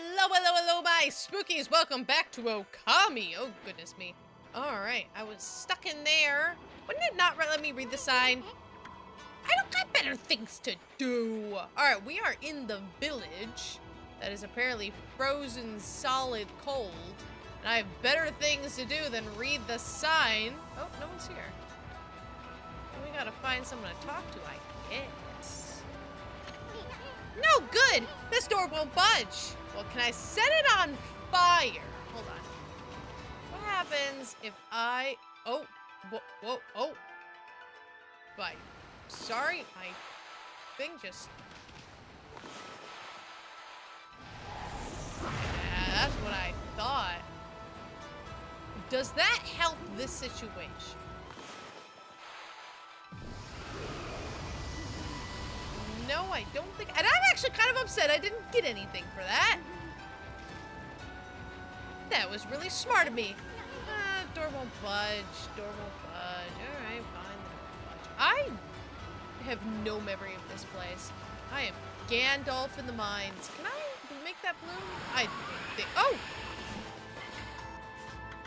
Hello, my spookies! Welcome back to Okami! Oh, goodness me. Alright, I was stuck in there. Wouldn't it not let me read the sign? I don't got better things to do! Alright, we are in the village that is apparently frozen solid cold. And I have better things to do than read the sign. Oh, no one's here. We gotta find someone to talk to, I guess. No good! This door won't budge! Well, can I set it on fire? Hold on. What happens if I... Oh. Oh. Right. Sorry, my thing just... Yeah, that's what I thought. Does that help this situation? No, I don't think... And I'm actually kind of upset I didn't get anything for that. That was really smart of me. Door won't budge. Door won't budge. Alright, fine. I have no memory of this place. I am Gandalf in the mines. Can I make that bloom? I think... Oh!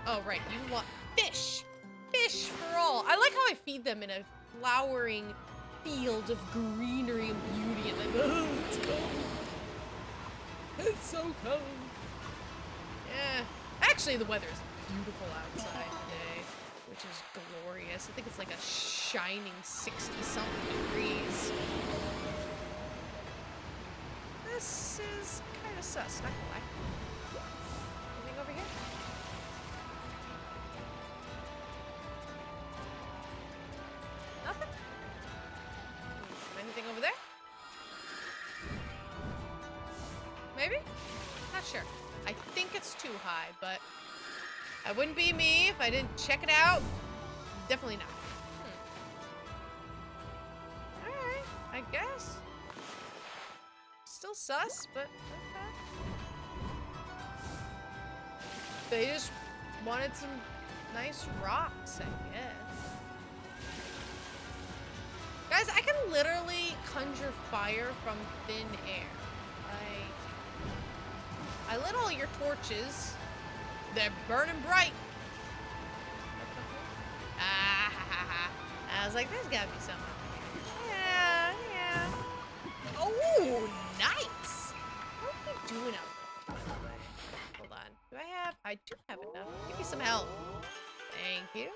Oh, right. You want fish. Fish for all. I like how I feed them in a flowering... field of greenery and beauty, and like, oh, it's cold. It's so cold. Yeah. Actually, the weather's beautiful outside today, which is glorious. I think it's like a shining 60-something degrees. This is kind of sus, not gonna lie. Anything over here? Nothing? Anything over there? Maybe? Not sure. I think it's too high, but that wouldn't be me if I didn't check it out. Definitely not. Alright, I guess. Still sus, but okay. They just wanted some nice rocks, I guess. Guys, I can literally conjure fire from thin air. I lit all your torches. They're burning bright. Ah, ha, ha, ha. I was like, there's gotta be something. Yeah. Oh, nice. What are you doing out there? Hold on. Do I have? I do have enough. Give me some help. Thank you.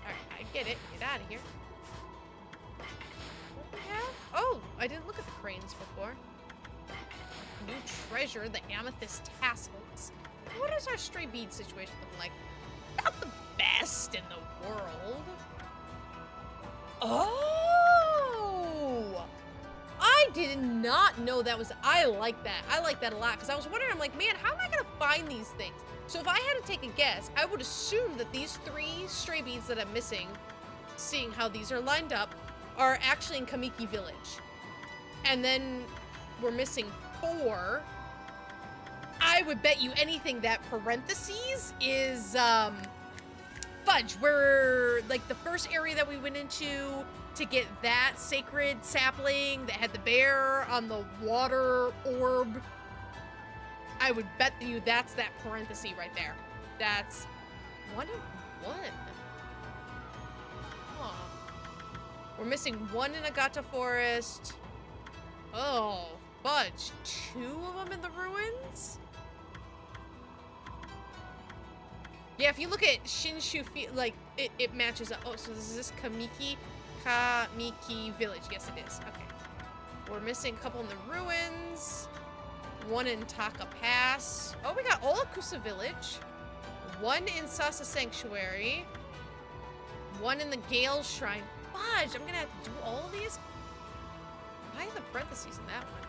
Alright, I get it. Get out of here. What do we have? Oh, I didn't look at the cranes before. New treasure, the amethyst tassels. What is our stray bead situation looking like? Not the best in the world. Oh! I did not know that was... I like that. I like that a lot, because I was wondering, I'm like, man, how am I going to find these things? So if I had to take a guess, I would assume that these 3 stray beads that I'm missing, seeing how these are lined up, are actually in Kamiki Village. And then we're missing 4. I would bet you anything that parentheses is, fudge. Where, like, the first area that we went into to get that sacred sapling that had the bear on the water orb, I would bet you that's that parenthesis right there. That's 1 and 1. Huh. We're missing 1 in Agata Forest. Oh, fudge. 2 of them in the ruins? Yeah, if you look at Shinshu, like, it matches up. Oh, so is this Kamiki Village? Yes, it is. Okay. We're missing a couple in the ruins. 1 in Taka Pass. Oh, we got Olakusa Village. 1 in Sasa Sanctuary. 1 in the Gale Shrine. Fudge, I'm gonna have to do all of these? Why are the parentheses in that one?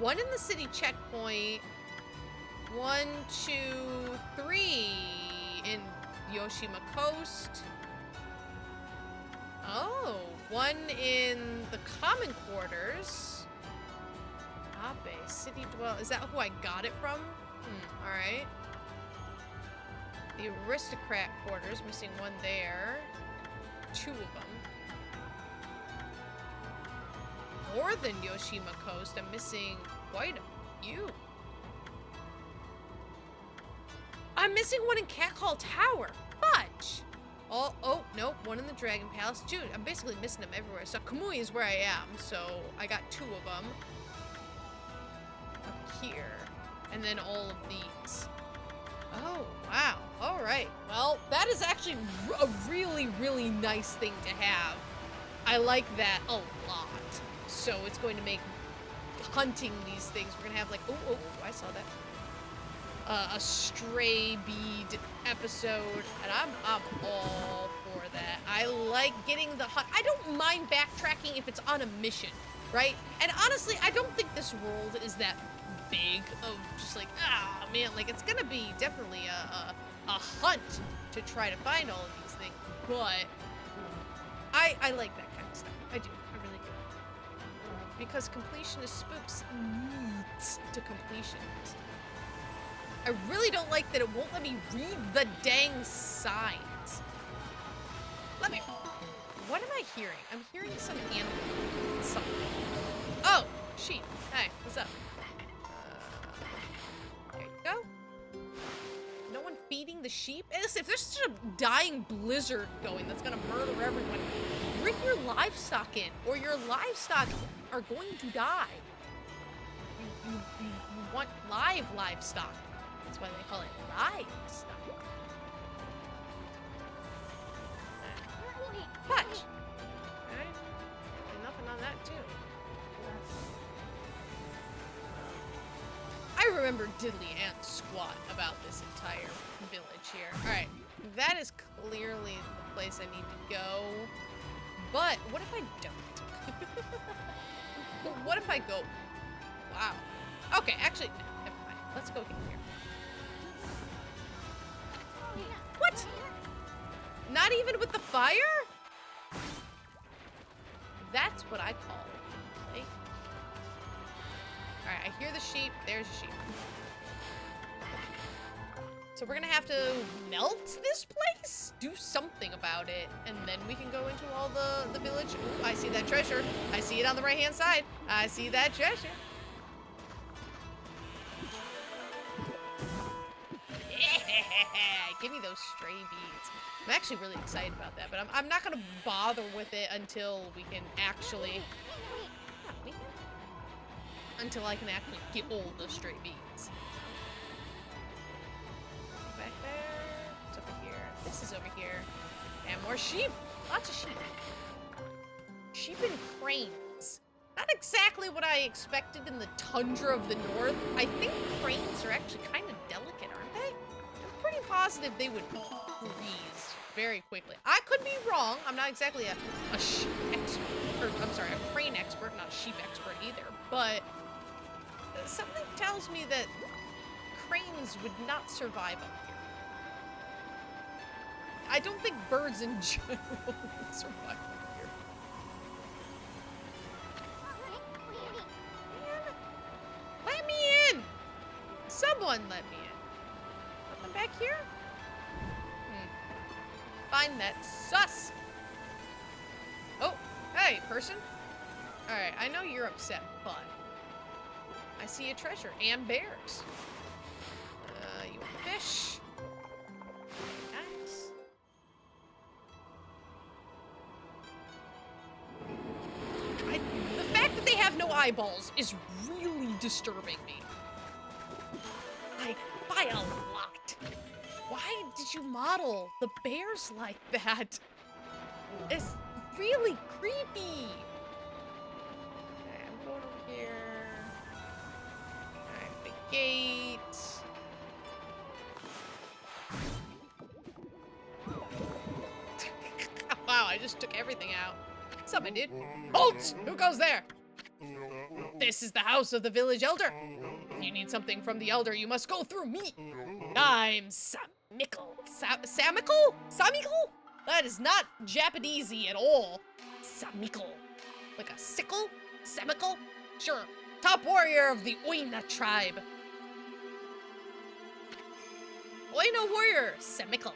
1 in the city checkpoint. 1, 2, 3 in Yoshima Coast. Oh, 1 in the common quarters. Abe, city dwell. Is that who I got it from? Alright. The aristocrat quarters, missing 1 there. 2 of them. more than Yoshima Coast. I'm missing quite a few. I'm missing one in Cat Call Tower. Fudge. Oh, nope, one in the Dragon Palace. Dude, I'm basically missing them everywhere. So Kamui is where I am, so I got 2 of them. Up here. And then all of these. Oh, wow. All right. Well, that is actually a really, really nice thing to have. I like that a lot. So it's going to make hunting these things. We're going to have like, oh, I saw that. A stray bead episode, and I'm all for that. I like getting the hunt. I don't mind backtracking if it's on a mission, right? And honestly, I don't think this world is that big of just like, man, like it's gonna be definitely a hunt to try to find all of these things, but I like that kind of stuff. I do, I really do. Because completionist spooks needs to completionist. I really don't like that it won't let me read the dang signs. Let me... What am I hearing? I'm hearing some animal. Something. Oh, sheep. Hey, what's up? There you go. No one feeding the sheep? Listen, if there's such a dying blizzard going that's gonna murder everyone, bring your livestock in, or your livestock are going to die. You want live livestock. That's why they call it livestock. Fudge! Okay. And nothing on that, too. I remember diddly and squat about this entire village here. Alright, that is clearly the place I need to go. But what if I don't? What if I go? Wow. Okay, actually, never mind. Let's go here. What? Not even with the fire? That's what I call it. Alright, I hear the sheep. There's a sheep. So we're gonna have to melt this place? Do something about it. And then we can go into all the village. Ooh, I see that treasure. I see it on the right-hand side. I see that treasure. Give me those stray beads. I'm actually really excited about that, but I'm not gonna bother with it until we can actually... Until I can actually get all the stray beads. Back there. It's over here. This is over here. And more sheep. Lots of sheep. Sheep and cranes. Not exactly what I expected in the tundra of the north. I think cranes are actually kind of delicate, aren't they? I'm pretty positive they would freeze very quickly. I could be wrong. I'm not exactly a sheep expert. Or, I'm sorry, a crane expert, not a sheep expert either. But something tells me that cranes would not survive up here. I don't think birds in general would survive up here. Let me in! Someone let me in. Nothing back here? Find that sus! Oh, hey, person. Alright, I know you're upset, but I see a treasure and bears. You want fish? Nice. The fact that they have no eyeballs is really disturbing me. Like, by a lot. Why did you model the bears like that? It's really creepy. Okay, I'm going over here. Alright, big gate. Wow, I just took everything out. Something did. Halt! Who goes there? This is the house of the village elder. If you need something from the elder, you must go through me. I'm Samickle. Samickle? Samickle? That is not Japanesey at all. Samickle. Like a sickle? Samickle? Sure. Top warrior of the Oina tribe. Oina warrior, Samickle.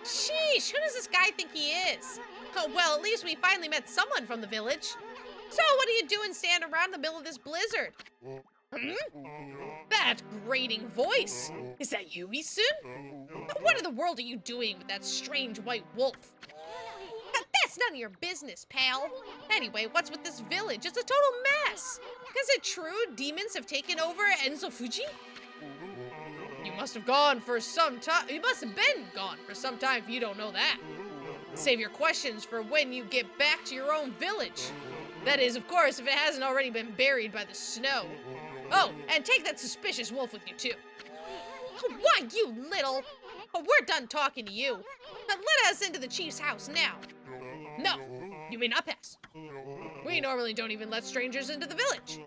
Sheesh, who does this guy think he is? Oh, well, at least we finally met someone from the village. So what are you doing standing around in the middle of this blizzard? Hmm? That grating voice. Is that you, Isun? What in the world are you doing with that strange white wolf? That's none of your business, pal. Anyway, what's with this village? It's a total mess. Is it true demons have taken over Enzo Fuji? You must have gone for some time. You must have been gone for some time if you don't know that. Save your questions for when you get back to your own village. That is, of course, if it hasn't already been buried by the snow. Oh, and take that suspicious wolf with you, too. Why, you little... Oh, we're done talking to you. Now let us into the chief's house now. No, you may not pass. We normally don't even let strangers into the village.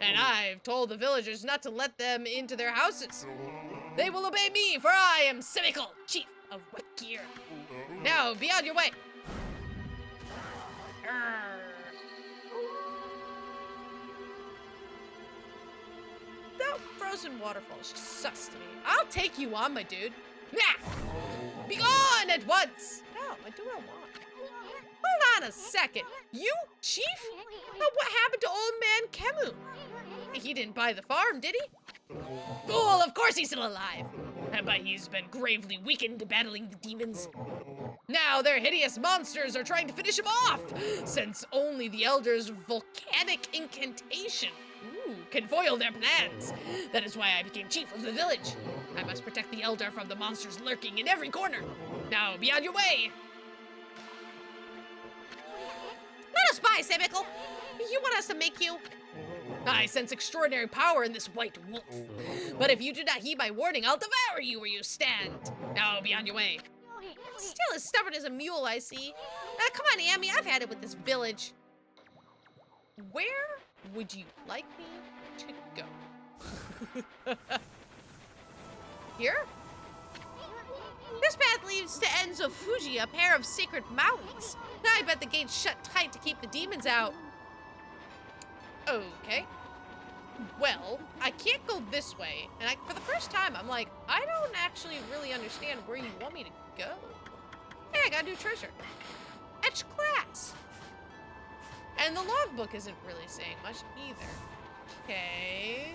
And I've told the villagers not to let them into their houses. They will obey me, for I am Sumi-e, chief of Wet Gear. Now, be on your way. That frozen waterfall is just sus to me. I'll take you on, my dude. Nah! Be gone at once! No, I do what I want. Hold on a second. You, chief? What happened to old man Kamui? He didn't buy the farm, did he? Fool, of course he's still alive. But he's been gravely weakened battling the demons. Now their hideous monsters are trying to finish him off, since only the Elder's volcanic incantation can foil their plans. That is why I became chief of the village. I must protect the Elder from the monsters lurking in every corner. Now be on your way. Let us by, Sumi-e. You want us to make you? I sense extraordinary power in this white wolf. But if you do not heed my warning, I'll devour you where you stand. Now be on your way. Still as stubborn as a mule, I see. Come on, Amy, I've had it with this village. Where would you like me to go? Here? This path leads to Enzo Fuji, a pair of sacred mountains. I bet the gate's shut tight to keep the demons out. Okay. Well, I can't go this way. And for the first time, I'm like, I don't actually really understand where you want me to go. Hey, I got a new treasure. Etch class. And the logbook isn't really saying much either. Okay.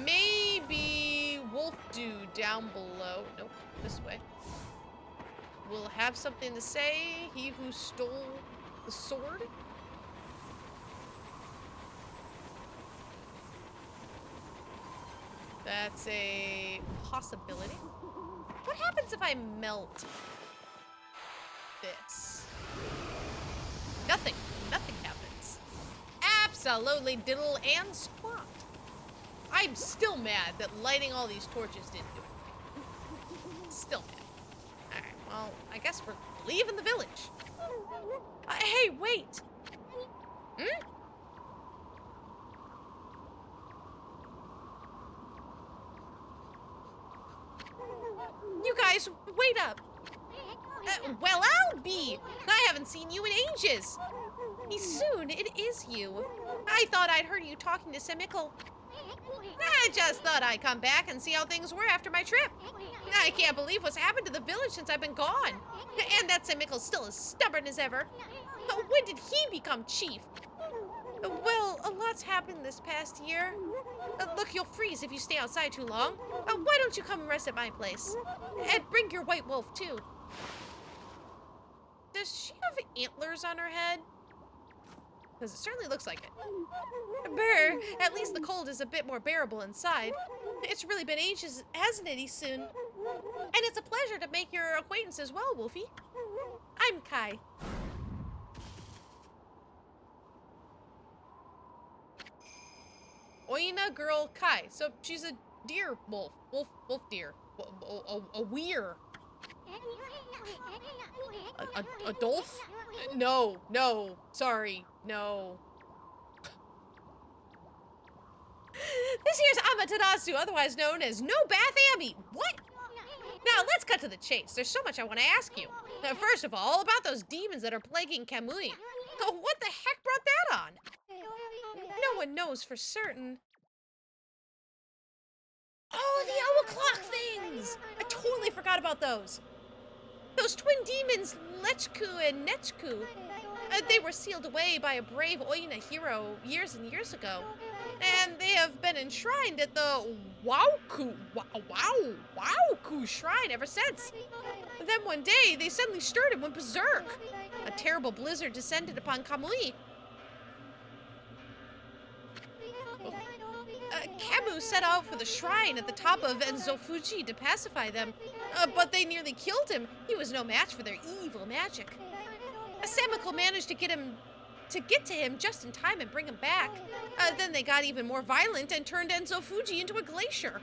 Maybe Wolf Dude down below. Nope, this way. Will have something to say. He who stole the sword. That's a possibility. What happens if I melt this? Nothing. Nothing happens. Absolutely diddle and squat. I'm still mad that lighting all these torches didn't do anything. Still mad. Alright, well, I guess we're leaving the village. Hey, wait! Hmm? You guys, wait up. Well, I'll be. I haven't seen you in ages. Soon, it is you. I thought I'd heard you talking to Sumi-e. I just thought I'd come back and see how things were after my trip. I can't believe what's happened to the village since I've been gone. And that Sumi-e's still as stubborn as ever. When did he become chief? Well, a lot's happened this past year. Look, you'll freeze if you stay outside too long. Why don't you come and rest at my place? And bring your white wolf, too. Does she have antlers on her head? Because it certainly looks like it. Brr, at least the cold is a bit more bearable inside. It's really been ages, hasn't it, Isun? And it's a pleasure to make your acquaintance as well, Wolfie. I'm Kai. Oina girl Kai. So she's a deer wolf. Wolf deer. A weir. A dolph? No. Sorry. No. This here's Amaterasu, otherwise known as No Bath Amy. What? Now, let's cut to the chase. There's so much I want to ask you. Now, first of all about those demons that are plaguing Kamui. What the heck brought that on? No one knows for certain. Oh, the hour clock things! I totally forgot about those. Those twin demons, Lechku and Nechku. They were sealed away by a brave Oina hero years and years ago, and they have been enshrined at the Wauku Shrine ever since. Then one day, they suddenly stirred and went berserk. A terrible blizzard descended upon Kamui. Kamui set out for the shrine at the top of Enzofuji to pacify them, but they nearly killed him. He was no match for their evil magic. Samiko managed to get to him just in time and bring him back. Then they got even more violent and turned Enzofuji into a glacier.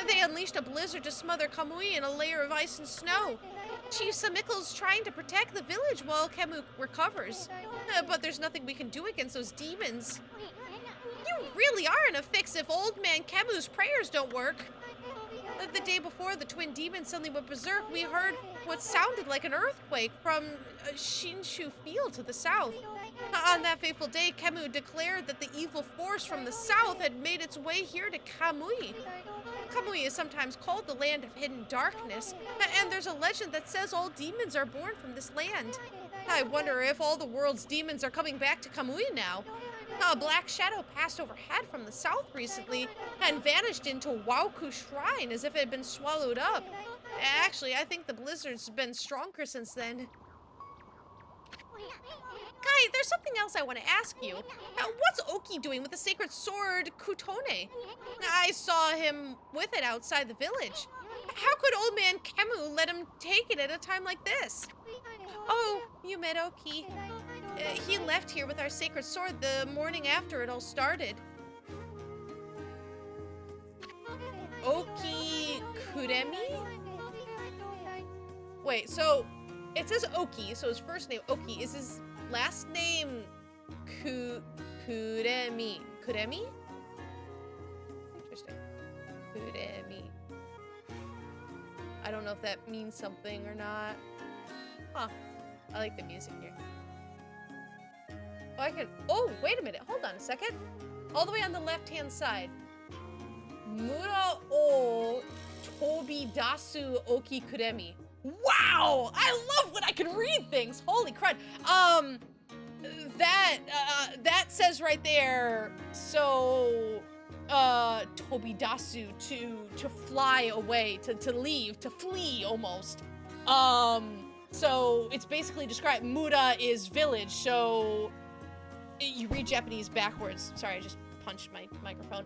They unleashed a blizzard to smother Kamui in a layer of ice and snow. Chief Samiko's trying to protect the village while Kamui recovers. But there's nothing we can do against those demons. You really are in a fix if old man Kamu's prayers don't work. The day before the twin demons suddenly went berserk, we heard what sounded like an earthquake from Shinshu Field to the south. On that fateful day, Kamui declared that the evil force from the south had made its way here to Kamui. Kamui is sometimes called the land of hidden darkness, and there's a legend that says all demons are born from this land. I wonder if all the world's demons are coming back to Kamui now. A black shadow passed overhead from the south recently and vanished into Wauku Shrine as if it had been swallowed up. Actually, I think the blizzard's been stronger since then. Kai, there's something else I want to ask you. What's Oki doing with the sacred sword Kutone? I saw him with it outside the village. How could old man Kamui let him take it at a time like this? Oh, you met Oki. He left here with our sacred sword the morning after it all started. Oki Kuremi? Wait, so it says Oki, so his first name Oki. Is his last name Kuremi? Kuremi? Interesting. Kuremi. I don't know if that means something or not. Huh. I like the music here. Oh, wait a minute. Hold on a second. All the way on the left-hand side. Mura o Tobidasu Oki Kuremi. Wow! I love when I can read things. Holy crud. That says right there, so, Tobidasu, to fly away, to leave, to flee almost. So it's basically described, Mura is village, so you read Japanese backwards. Sorry, I just punched my microphone.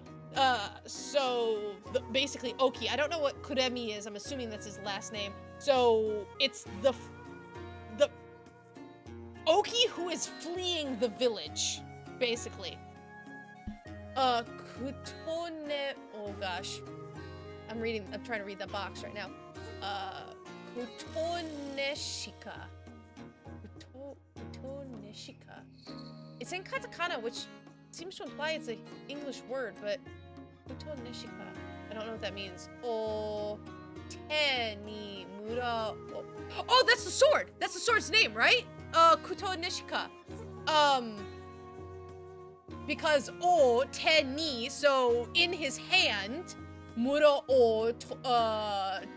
Basically Oki. I don't know what Kuremi is. I'm assuming that's his last name. So it's the Oki who is fleeing the village, basically. Kutone, oh gosh. I'm trying to read that box right now. Kutoneshika. Kutoneshika. It's in katakana, which seems to imply it's an English word, but Kutoneshika. I don't know what that means. O te ni mura. Oh, that's the sword. That's the sword's name, right? Kutoneshika. Because o te ni, so in his hand, mura o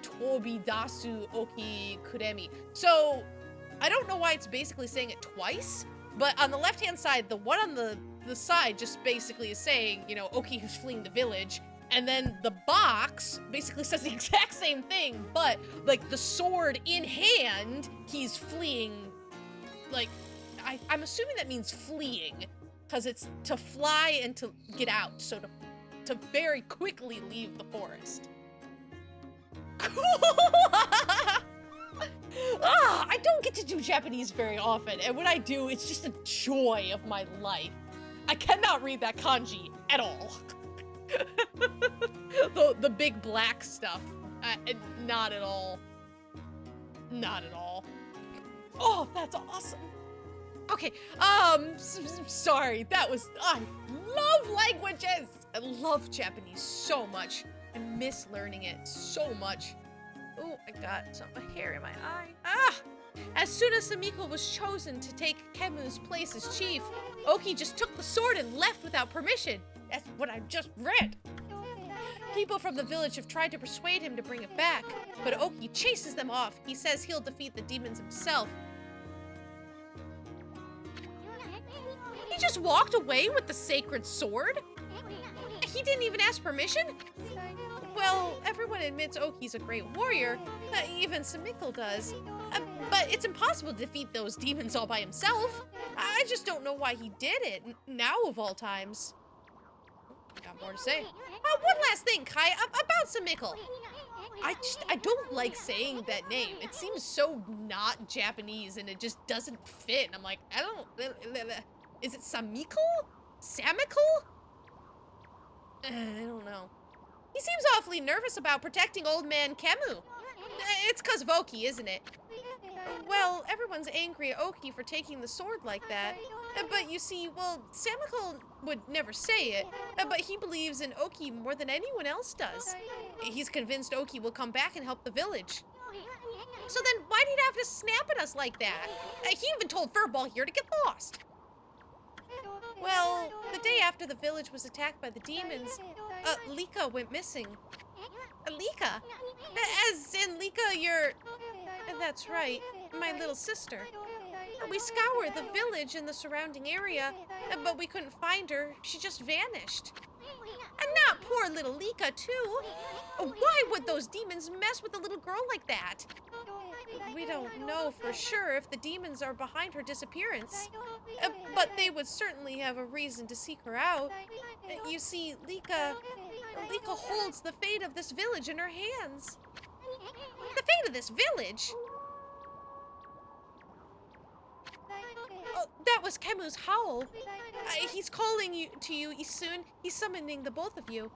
tobidasu oki kuremi. So I don't know why it's basically saying it twice, but on the left-hand side, the one on the side just basically is saying, you know, Oki who's fleeing the village, and then the box basically says the exact same thing, but like the sword in hand, he's fleeing. Like, I'm assuming that means fleeing, because it's to fly and to get out, so to very quickly leave the forest. Cool! I don't get to do Japanese very often, and when I do, it's just a joy of my life. I cannot read that kanji at all. the big black stuff, not at all. Not at all. Oh, that's awesome. Okay, sorry, that was, I love languages. I love Japanese so much. I miss learning it so much. Oh, I got a hair in my eye. Ah! As soon as Samiko was chosen to take Kemu's place as chief, Oki just took the sword and left without permission. That's what I just read. People from the village have tried to persuade him to bring it back, but Oki chases them off. He says he'll defeat the demons himself. He just walked away with the sacred sword? He didn't even ask permission? Well, everyone admits Oki's a great warrior. Even Sumi-e does. But it's impossible to defeat those demons all by himself. I just don't know why he did it, now of all times. Got more to say. One last thing, Kai, about Sumi-e. I don't like saying that name. It seems so not Japanese and it just doesn't fit. And I'm like, I don't... Is it Samiko? Samiko? I don't know. He seems awfully nervous about protecting old man Kamui. It's 'cause of Oki, isn't it? Well, everyone's angry at Oki for taking the sword like that. But you see, well, Samiko would never say it, but he believes in Oki more than anyone else does. He's convinced Oki will come back and help the village. So then why'd he have to snap at us like that? He even told Furball here to get lost. Well, the day after the village was attacked by the demons, Lika went missing. Lika? As in Lika, your... That's right, my little sister. We scoured the village and the surrounding area, but we couldn't find her. She just vanished. And not poor little Lika, too. Why would those demons mess with a little girl like that? We don't know for sure if the demons are behind her disappearance, but they would certainly have a reason to seek her out. You see, Lika holds the fate of this village in her hands. The fate of this village? Oh, that was Kemu's howl. He's calling you to you soon. He's summoning the both of you.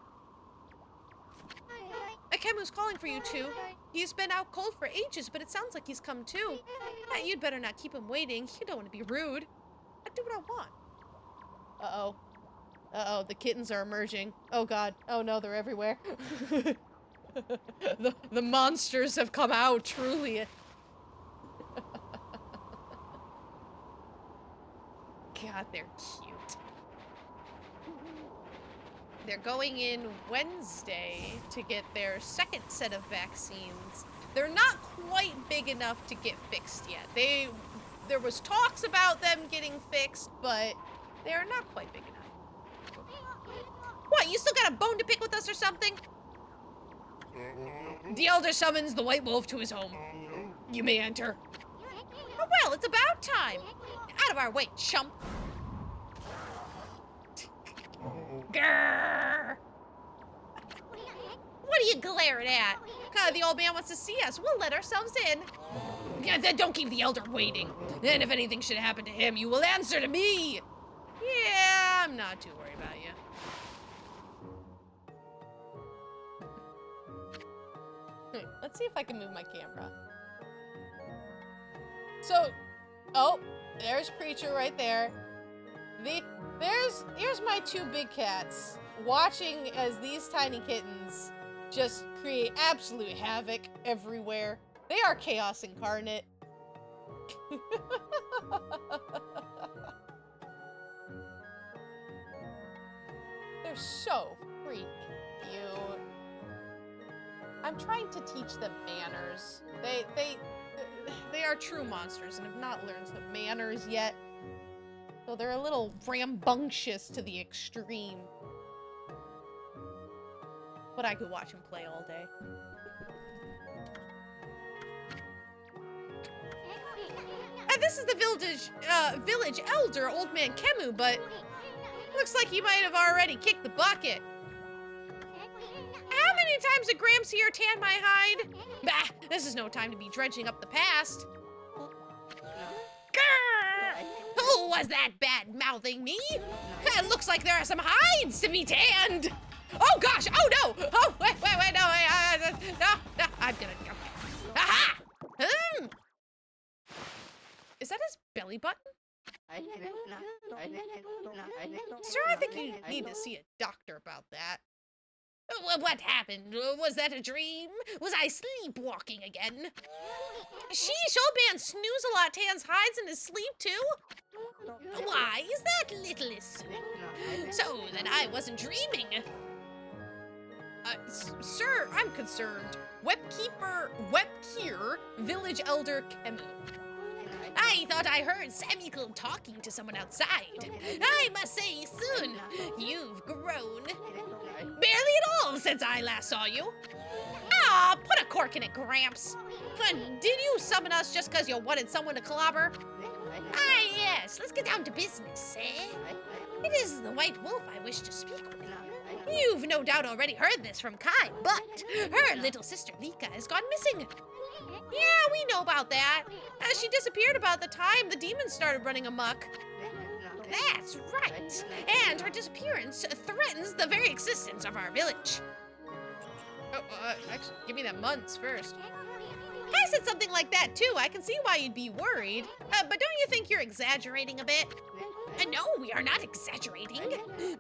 Kemu's calling for you two. He's been out cold for ages, but it sounds like he's come too. You'd better not keep him waiting. You don't want to be rude. I do what I want. Uh-oh. Uh-oh, the kittens are emerging. Oh god. Oh no, they're everywhere. the monsters have come out, truly. God, they're cute. They're going in Wednesday to get their second set of vaccines. They're not quite big enough to get fixed yet. There was talks about them getting fixed, but they're not quite big enough. What, you still got a bone to pick with us or something? The elder summons the white wolf to his home. You may enter. Oh well, it's about time. Out of our way, chump. Grrr. What are you glaring at? The old man wants to see us. We'll let ourselves in. Yeah, then don't keep the elder waiting. And if anything should happen to him, you will answer to me. Yeah, I'm not too worried about you. Let's see if I can move my camera. So, oh, there's Preacher right there. Here's my two big cats watching as these tiny kittens just create absolute havoc everywhere. They are chaos incarnate. They're so freaking cute. I'm trying to teach them manners. They are true monsters and have not learned some manners yet. So they're a little rambunctious to the extreme. But I could watch them play all day. This is the village elder, Old Man Kamui, but looks like he might have already kicked the bucket. How many times did Gramps here tan my hide? Bah, this is no time to be dredging up the past. Grrr! Who was that bad-mouthing me? It looks like there are some hides to be tanned. Oh gosh, oh no! Oh, wait, no, no, I'm gonna go. Aha! Is that his belly button? Sir, I think you need to see a doctor about that. What happened? Was that a dream? Was I sleepwalking again? Sheesh, old man Snooze-a-lot tans hides in his sleep too? Why, is that littlest? So that I wasn't dreaming. Sir, I'm concerned. Webkeer, village elder Kamui. I thought I heard Sami-kun talking to someone outside. I must say, soon, you've grown. Barely at all since I last saw you. Ah, put a cork in it, Gramps. Did you summon us just because you wanted someone to clobber? Ah, yes, let's get down to business, eh? It is the White Wolf I wish to speak with. You've no doubt already heard this from Kai, but her little sister Lika has gone missing. Yeah, we know about that. She disappeared about the time the demons started running amok. That's right. And her disappearance threatens the very existence of our village. Actually, give me that Muns first. I said something like that too. I can see why you'd be worried. But don't you think you're exaggerating a bit? No, we are not exaggerating.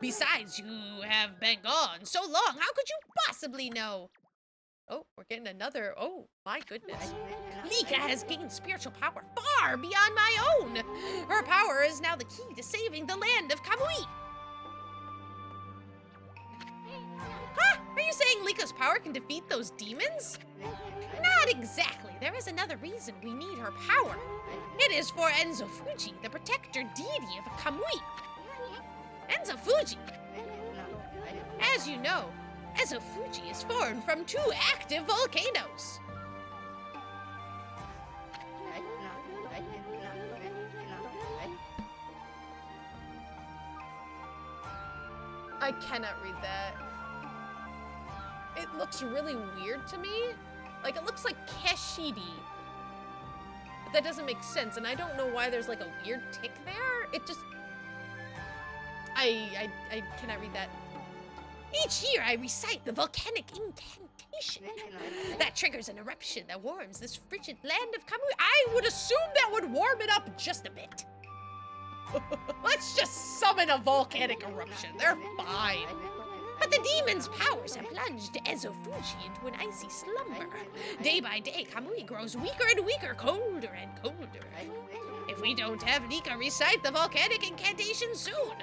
Besides, you have been gone so long. How could you possibly know? Oh, we're getting another. Oh, my goodness. Lika has gained spiritual power far beyond my own. Her power is now the key to saving the land of Kamui. Huh? Are you saying Lika's power can defeat those demons? Not exactly. There is another reason we need her power. It is for Enzo Fuji, the protector deity of Kamui. Enzo Fuji. As you know, Enzo Fuji is formed from 2 active volcanoes. I cannot read that. It looks really weird to me. Like, it looks like Keshidi. But that doesn't make sense, and I don't know why there's like a weird tick there. It just... I cannot read that. Each year I recite the volcanic incantation. That triggers an eruption that warms this frigid land of Kamui. I would assume that would warm it up just a bit. Let's just summon a volcanic eruption. They're fine. But the demon's powers have plunged Enzo Fuji into an icy slumber. Day by day, Kamui grows weaker and weaker, colder and colder. If we don't have Lika recite the volcanic incantation soon,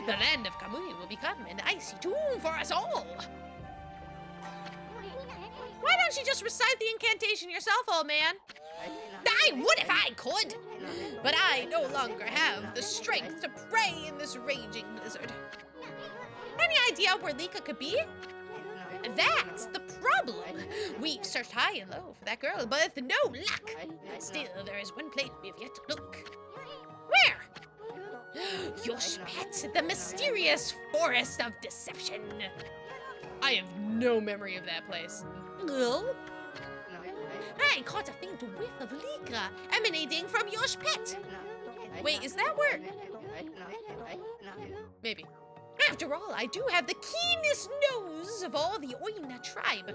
the land of Kamui will become an icy tomb for us all. Why don't you just recite the incantation yourself, old man? I would if I could, but I no longer have the strength to pray in this raging blizzard. Any idea where Lika could be? That's the problem. We've searched high and low for that girl, but with no luck. Still, there is one place we've yet to look. Where? Yoshpet, the mysterious forest of deception. I have no memory of that place. Well, I caught a faint whiff of Lika emanating from Yoshpet. Wait, is that where? Maybe. After all, I do have the keenest nose of all the Oina tribe.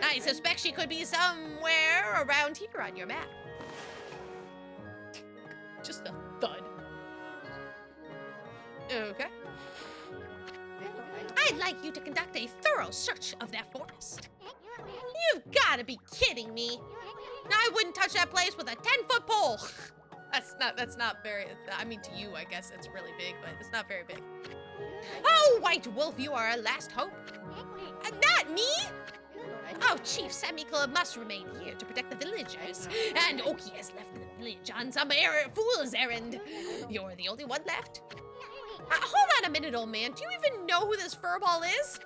I suspect she could be somewhere around here on your map. Just a thud. Okay. I'd like you to conduct a thorough search of that forest. You've got to be kidding me. I wouldn't touch that place with a 10-foot pole. That's not very, I mean, to you, I guess it's really big, but it's not very big. Oh, White Wolf, you are our last hope. Not me! Oh, Chief Sami-kun must remain here to protect the villagers. And Oki has left the village on some fool's errand. You're the only one left. Hold on a minute, old man. Do you even know who this furball is?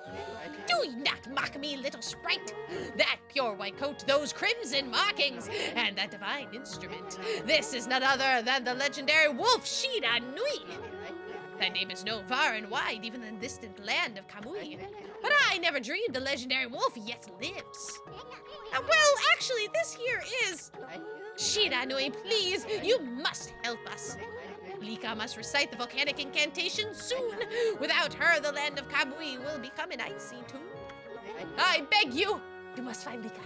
Do not mock me, little sprite. That pure white coat, those crimson markings, and that divine instrument. This is none other than the legendary Wolf Shida Nui. That name is known far and wide, even in the distant land of Kamui. But I never dreamed the legendary wolf yet lives. Well, actually, this here is... Shida Nui, please, you must help us. Lika must recite the volcanic incantation soon. Without her, the land of Kamui will become an icy tomb. I beg you, you must find Lika.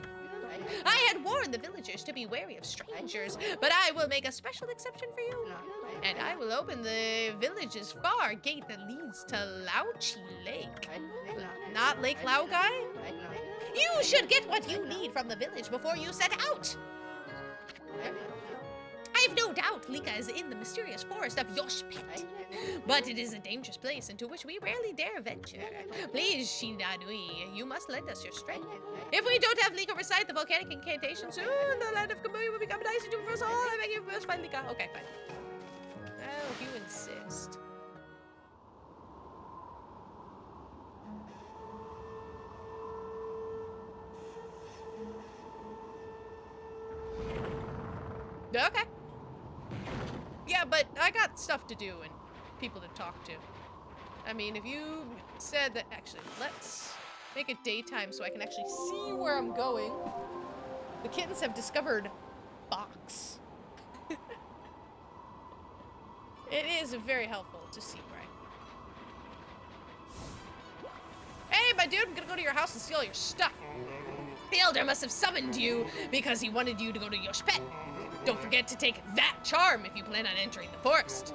I had warned the villagers to be wary of strangers, but I will make a special exception for you. And I will open the village's far gate that leads to Lauchi Lake. Not Lake Laogai? You should get what you need from the village before you set out. I've No doubt Lika is in the mysterious forest of Yoshpet, but it is a dangerous place into which we rarely dare venture. Please, Shindanui, you must lend us your strength. If we don't have Lika recite the volcanic incantation soon, the land of Kamui will become nice and do for us all. I beg you, we must find Lika. Okay, fine. Oh, if you insist. Okay. Yeah, but I got stuff to do and people to talk to. I mean, if you said that... Actually, let's make it daytime so I can actually see where I'm going. The kittens have discovered box. It is very helpful to see, right? Hey, my dude, I'm gonna go to your house and steal your stuff. The elder must have summoned you because he wanted you to go to Yoshpet. Don't forget to take that charm if you plan on entering the forest.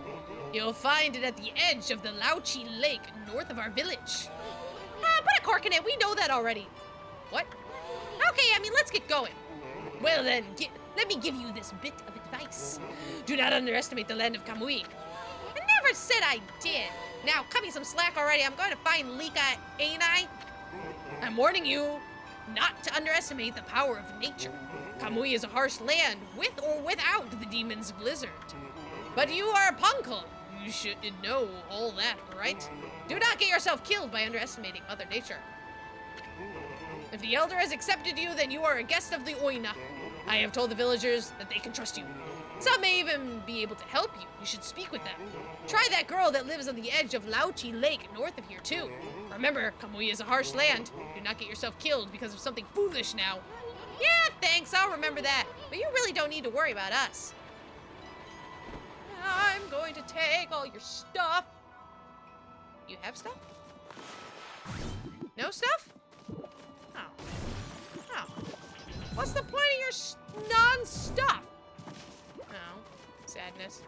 You'll find it at the edge of the Lauchi Lake north of our village. Put a cork in it, we know that already. What? Okay, I mean, let's get going. Well then, let me give you this bit of advice. Do not underestimate the land of Kamui. I never said I did. Now, cut me some slack already. I'm going to find Lika, ain't I? I'm warning you not to underestimate the power of nature. Kamui is a harsh land, with or without the demon's blizzard. But you are a punkle. You should know all that, right? Do not get yourself killed by underestimating Mother Nature. If the elder has accepted you, then you are a guest of the Oina. I have told the villagers that they can trust you. Some may even be able to help you. You should speak with them. Try that girl that lives on the edge of Lauchi Lake, north of here too. Remember, Kamui is a harsh land. Do not get yourself killed because of something foolish now. Yeah, thanks, I'll remember that. But you really don't need to worry about us. I'm going to take all your stuff. You have stuff? No stuff? Oh. Oh. What's the point of your non-stuff? Oh, sadness.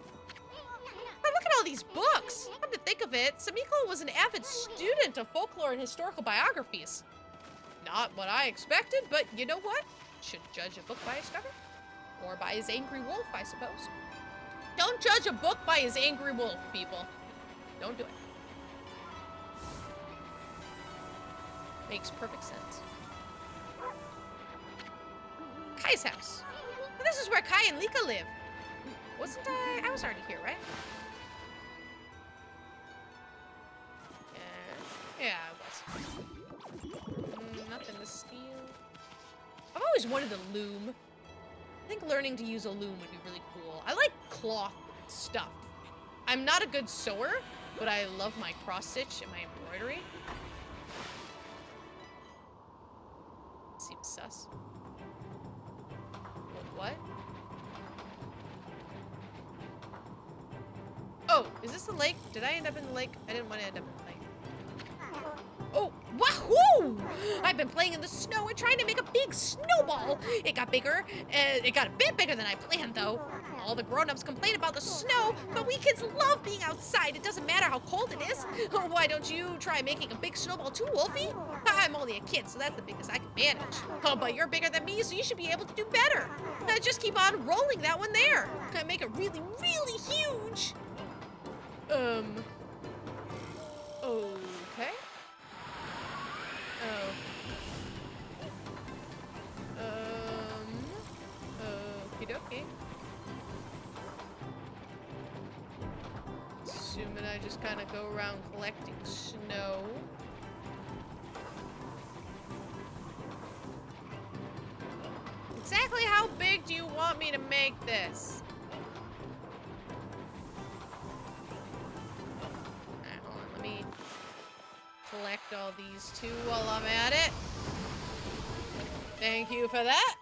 But look at all these books. Come to think of it, Samiko was an avid student of folklore and historical biographies. Not what I expected, but you know what? Should judge a book by its cover. Or by his angry wolf, I suppose. Don't judge a book by his angry wolf, people. Don't do it. Makes perfect sense. Kai's house. Well, this is where Kai and Lika live. Wasn't I? I was already here, right? Yeah, I was. Nothing to steal. I've always wanted a loom. I think learning to use a loom would be really cool. I like cloth stuff. I'm not a good sewer, but I love my cross stitch and my embroidery. Seems sus. What? Oh, is this the lake? Did I end up in the lake? I didn't want to end up in the lake. Oh, wahoo! I've been playing in the snow and trying to make a big snowball. It got bigger. It got a bit bigger than I planned, though. All the grown-ups complain about the snow, but we kids love being outside. It doesn't matter how cold it is. Oh, why don't you try making a big snowball too, Wolfie? I'm only a kid, so that's the biggest I can manage. Oh, but you're bigger than me, so you should be able to do better. Just keep on rolling that one there. Can I make it really, really huge? Okay. Okie dokie. Assuming I just kind of go around collecting snow. Exactly how big do you want me to make this? Alright, hold on, let me collect all these too while I'm at it. Thank you for that.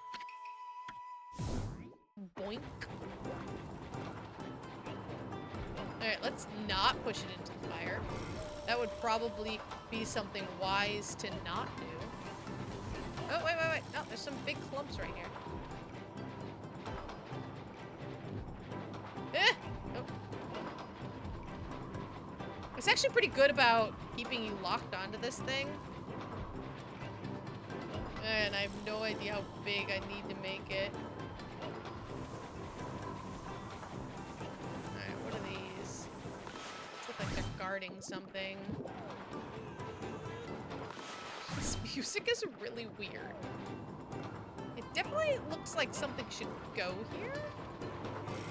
Boink. Alright, let's not push it into the fire. That would probably be something wise to not do. Oh, wait. No, there's some big clumps right here. Oh. It's actually pretty good about keeping you locked onto this thing. And I have no idea how big I need to make it. starting something. This music is really weird. It definitely looks like something should go here,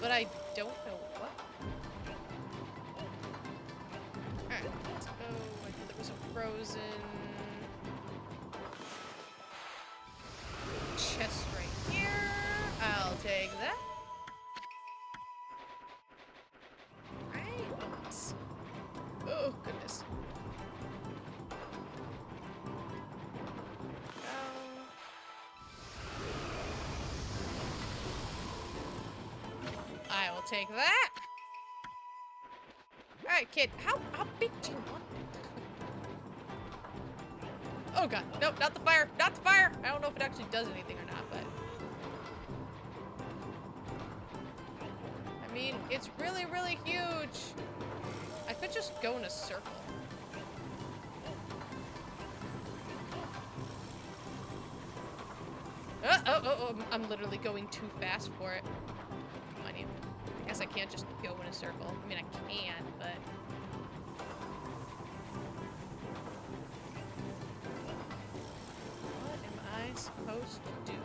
but I don't know what. Alright, let's go. I think there was a frozen chest right here. I'll take that. Right. Oh, goodness. I will take that. Alright, kid. How big do you want it? Oh god. Nope, not the fire. Not the fire! I don't know if it actually does anything or not, but... I mean, it's really, really huge. I could just go in a circle. I'm literally going too fast for it. I guess I can't just go in a circle. I mean, I can, but... What am I supposed to do?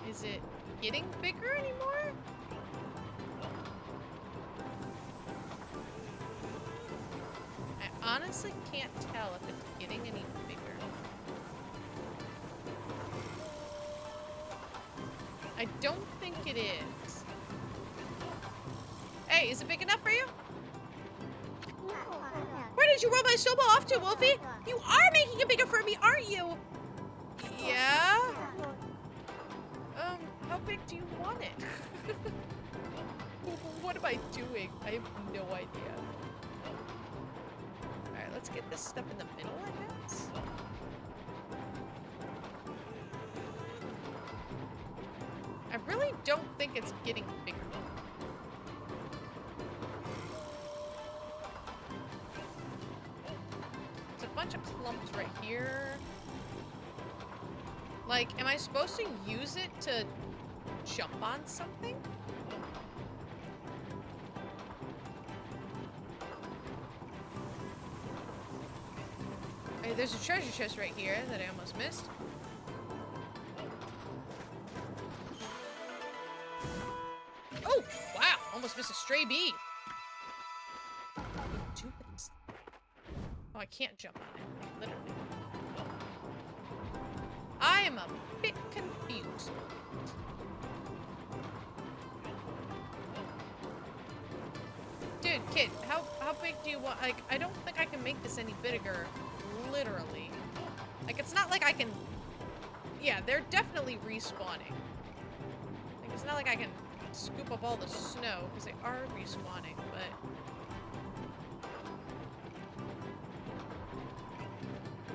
Is it getting bigger anymore? I honestly can't tell if it's getting any bigger. I don't think it is. Hey, is it big enough for you? Where did you roll my snowball off to, Wolfie? You are making it bigger for me, aren't you? Yeah? How big do you want it? What am I doing? I have no idea. Alright, let's get this stuff in the middle, I guess. I really don't think it's getting bigger. There's a bunch of clumps right here. Like, am I supposed to use it to jump on something? Hey, there's a treasure chest right here that I almost missed. Oh, wow. Almost missed a stray bee. Oh, I can't jump on it. Like, literally. I am a bit confused. Dude, kid, how big do you want? Like, I don't think I can make this any bigger. Literally. Like, it's not like I can... Yeah, they're definitely respawning. Like, it's not like I can scoop up all the snow, because they are respawning, but...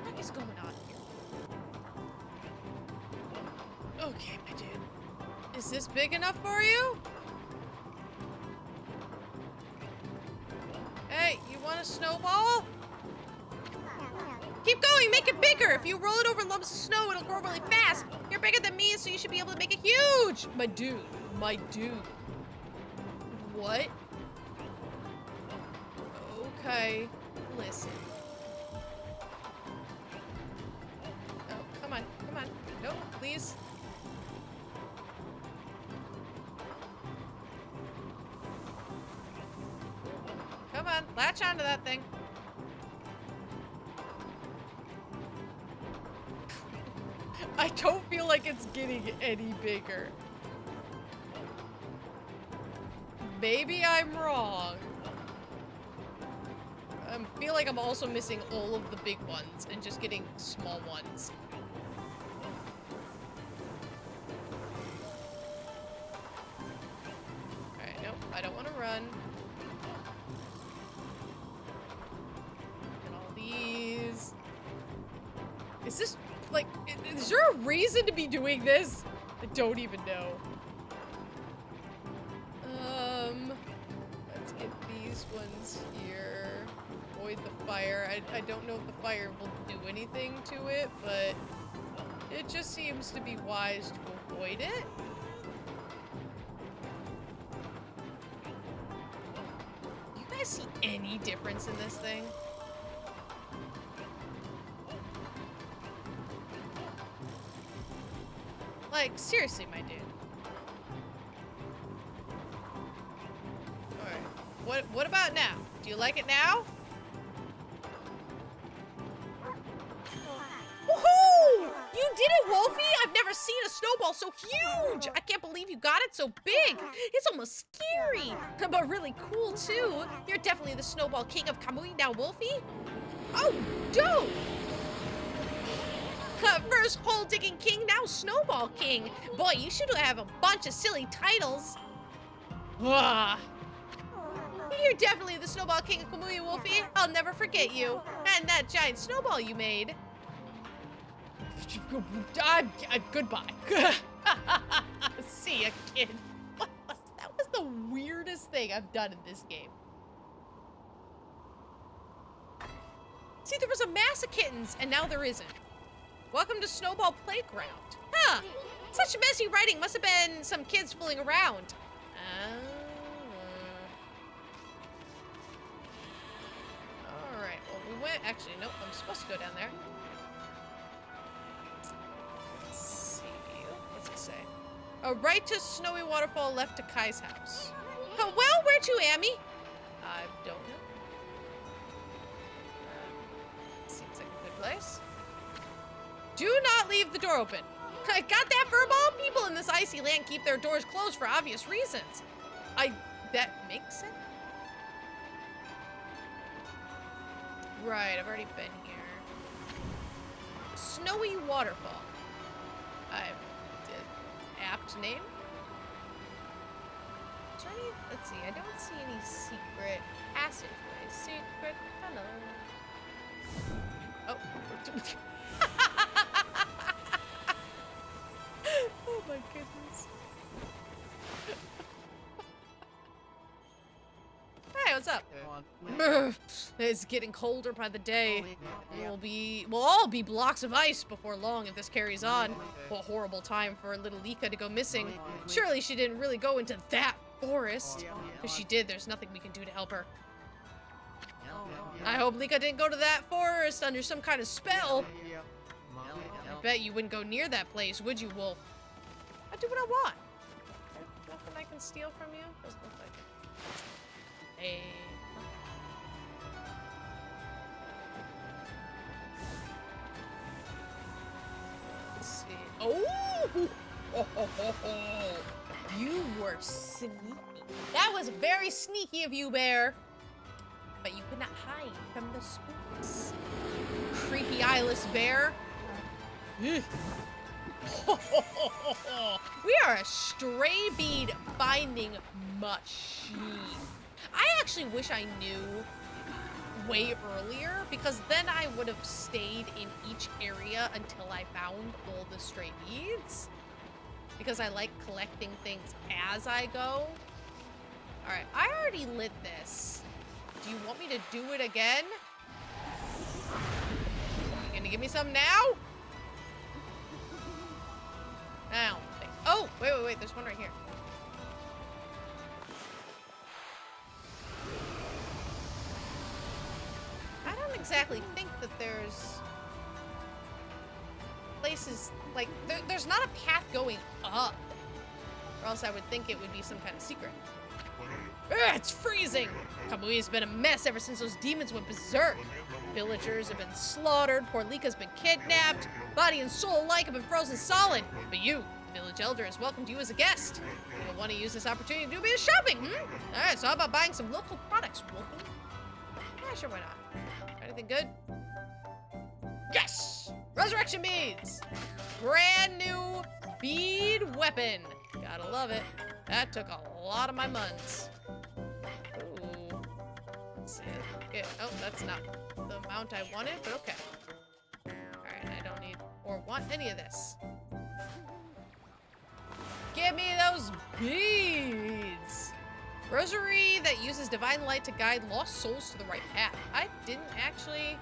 What is going on here? Okay, my dude. Is this big enough for you? Hey, you want a snowball? Keep going, make it bigger! If you roll it over lumps of snow, it'll grow really fast. You're bigger than me, so you should be able to make it huge! My dude. My dude. What? Okay. Listen. Oh, come on. Come on. Nope, please. Come on, latch onto that thing. I don't feel like it's getting any bigger. Maybe I'm wrong. I feel like I'm also missing all of the big ones and just getting small ones. Alright, nope, I don't want to run. And all these. Is this, like, is there a reason to be doing this? I don't even know. Let's get these ones here. Avoid the fire. I don't know if the fire will do anything to it, but it just seems to be wise to avoid it. You guys see any difference in this thing? Like, seriously, my dude. Alright. What about now? Do you like it now? Woohoo! You did it, Wolfie! I've never seen a snowball so huge! I can't believe you got it so big! It's almost scary! But really cool, too! You're definitely the snowball king of Kamui now, Wolfie! Oh, dope! First hole-digging king, now snowball king! Boy, you should have a bunch of silly titles! You're definitely the snowball king of Kamui, Wolfie! I'll never forget you! And that giant snowball you made! Goodbye. See ya, kid. That was the weirdest thing I've done in this game. See, there was a mass of kittens, and now there isn't. Welcome to Snowball Playground. Huh. Such messy writing must have been some kids fooling around. Alright, well, we went... Actually, nope, I'm supposed to go down there. Say. A right to Snowy Waterfall, left to Kai's house. Oh, well, where to, Amy? I don't know. Seems like a good place. Do not leave the door open. I got that furball? People in this icy land keep their doors closed for obvious reasons. That makes sense. Right, I've already been here. Snowy Waterfall. Apt name. Let's see, I don't see any secret passageways. Secret tunnel. Oh. Oh my goodness. Hey, what's up? It's getting colder by the day. We'll all be blocks of ice before long if this carries on. What a horrible time for little Lika to go missing. Surely she didn't really go into that forest. If she did, there's nothing we can do to help her. I hope Lika didn't go to that forest under some kind of spell. I bet you wouldn't go near that place, would you, Wolf? I do what I want. Nothing I can steal from you? Doesn't look like it. Hey. Let's see. Oh! You were sneaky. That was very sneaky of you, Bear. But you could not hide from the spooks. Creepy eyeless bear. We are a stray bead finding machine. I actually wish I knew way earlier, because then I would have stayed in each area until I found all the stray beads. Because I like collecting things as I go. Alright, I already lit this. Do you want me to do it again? You gonna give me some now? I don't think. Oh, wait, there's one right here. I don't exactly think that there's places, like, there's not a path going up. Or else I would think it would be some kind of secret. Ugh, it's freezing! Kamui has been a mess ever since those demons went berserk. Villagers have been slaughtered, poor Lika's been kidnapped, body and soul alike have been frozen solid. But you, the village elder, has welcomed you as a guest. You'll want to use this opportunity to do a bit of shopping, Alright, so how about buying some local products, Wolfie? Yeah, sure, why not? Anything good? Yes! Resurrection beads! Brand new bead weapon. Gotta love it. That took a lot of my muns. Ooh. Let's see. Okay. Oh, that's not the amount I wanted, but okay. Alright, I don't need or want any of this. Give me those beads! Rosary that uses divine light to guide lost souls to the right path. I didn't actually...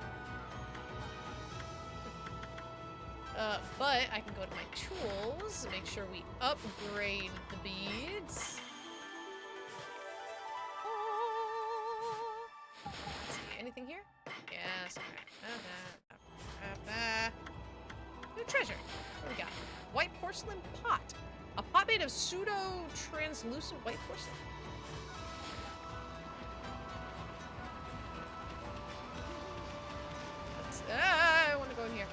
but I can go to my tools, make sure we upgrade the beads. anything here? Yes. New treasure. What we got? White porcelain pot. A pot made of pseudo-translucent white porcelain. I want to go in here.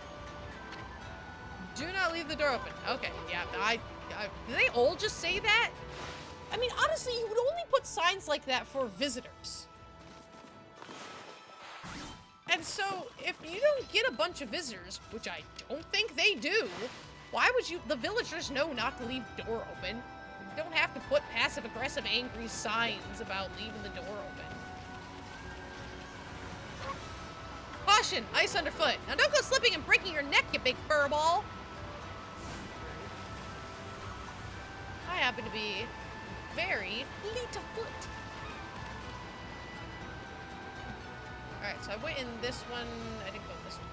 Do not leave the door open. Okay, yeah, do they all just say that? I mean, honestly, you would only put signs like that for visitors. And so, if you don't get a bunch of visitors, which I don't think they do, why would the villagers know not to leave the door open? You don't have to put passive-aggressive, angry signs about leaving the door open. Caution, ice underfoot. Now don't go slipping and breaking your neck, you big furball. I happen to be very fleet of foot. Alright, so I went in this one. I didn't go in this one.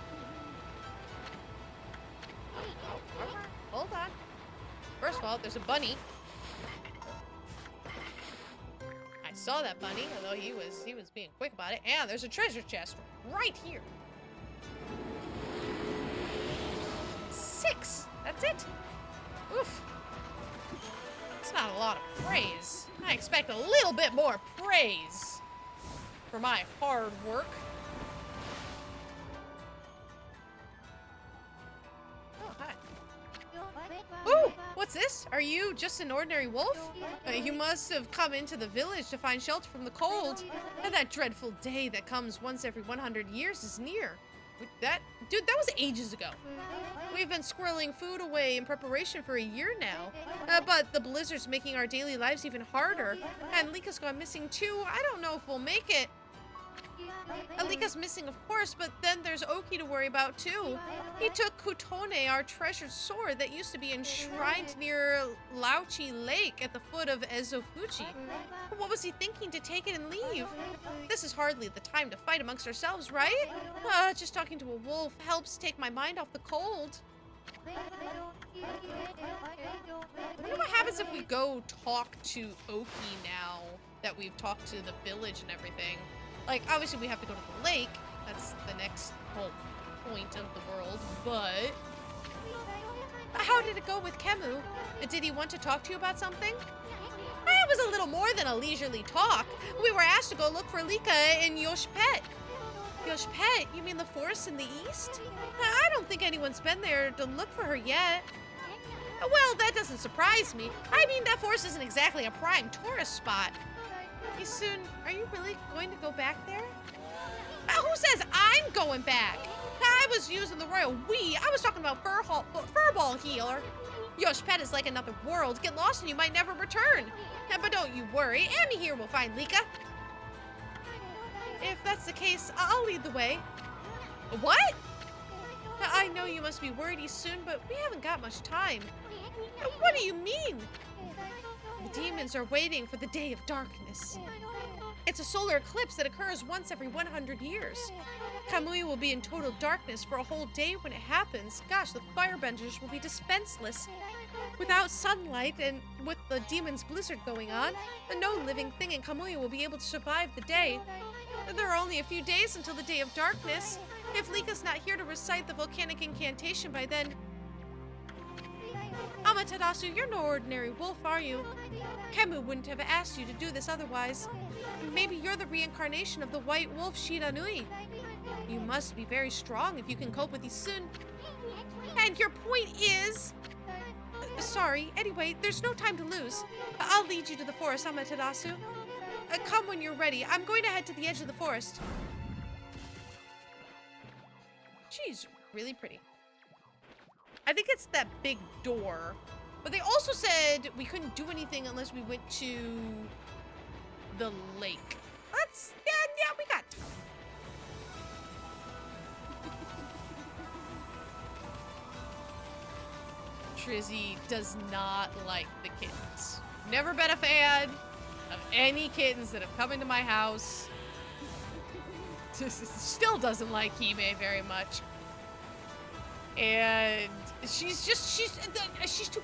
Hold on. First of all, there's a bunny. I saw that bunny, although he was being quick about it. And there's a treasure chest right here. 6. That's it. Oof. That's not a lot of praise. I expect a little bit more praise for my hard work. Oh, hi. Ooh, what's this? Are you just an ordinary wolf? You must have come into the village to find shelter from the cold. And that dreadful day that comes once every 100 years is near. Dude, that was ages ago. We've been squirreling food away in preparation for a year now. But the blizzard's making our daily lives even harder. And Lika's gone missing too. I don't know if we'll make it. Alika's missing, of course, but then there's Oki to worry about, too. He took Kutone, our treasured sword that used to be enshrined near Lauchi Lake at the foot of Ezofuji. What was he thinking to take it and leave? This is hardly the time to fight amongst ourselves, right? Just talking to a wolf helps take my mind off the cold. I wonder what happens if we go talk to Oki now that we've talked to the village and everything. Like, obviously we have to go to the lake. That's the next whole point of the world, but... How did it go with Kamui? Did he want to talk to you about something? It was a little more than a leisurely talk. We were asked to go look for Lika in Yoshpet. Yoshpet? You mean the forest in the east? I don't think anyone's been there to look for her yet. Well, that doesn't surprise me. I mean, that forest isn't exactly a prime tourist spot. Soon, are you really going to go back there? Who says I'm going back? I was using the royal we. I was talking about furball healer. Yoshpet is like another world. Get lost and you might never return. But don't you worry. Amy here will find Lika. If that's the case, I'll lead the way. What? I know you must be worried soon, but we haven't got much time. What do you mean? The demons are waiting for the day of darkness. It's a solar eclipse that occurs once every 100 years. Kamui will be in total darkness for a whole day when it happens. Gosh, the firebenders will be defenseless. Without sunlight and with the demon's blizzard going on, no living thing in Kamui will be able to survive the day. There are only a few days until the day of darkness. If Lika's not here to recite the volcanic incantation by then... Amaterasu, you're no ordinary wolf, are you? Kamui wouldn't have asked you to do this otherwise. Maybe you're the reincarnation of the white wolf Shiranui. You must be very strong if you can cope with these soon. And your point is... Sorry, anyway, there's no time to lose. I'll lead you to the forest, Amaterasu. Come when you're ready. I'm going to head to the edge of the forest. She's really pretty. I think it's that big door. But they also said we couldn't do anything unless we went to the lake. Yeah, we got time. Trizzy does not like the kittens. Never been a fan of any kittens that have come into my house. Still doesn't like Hime very much. And she's too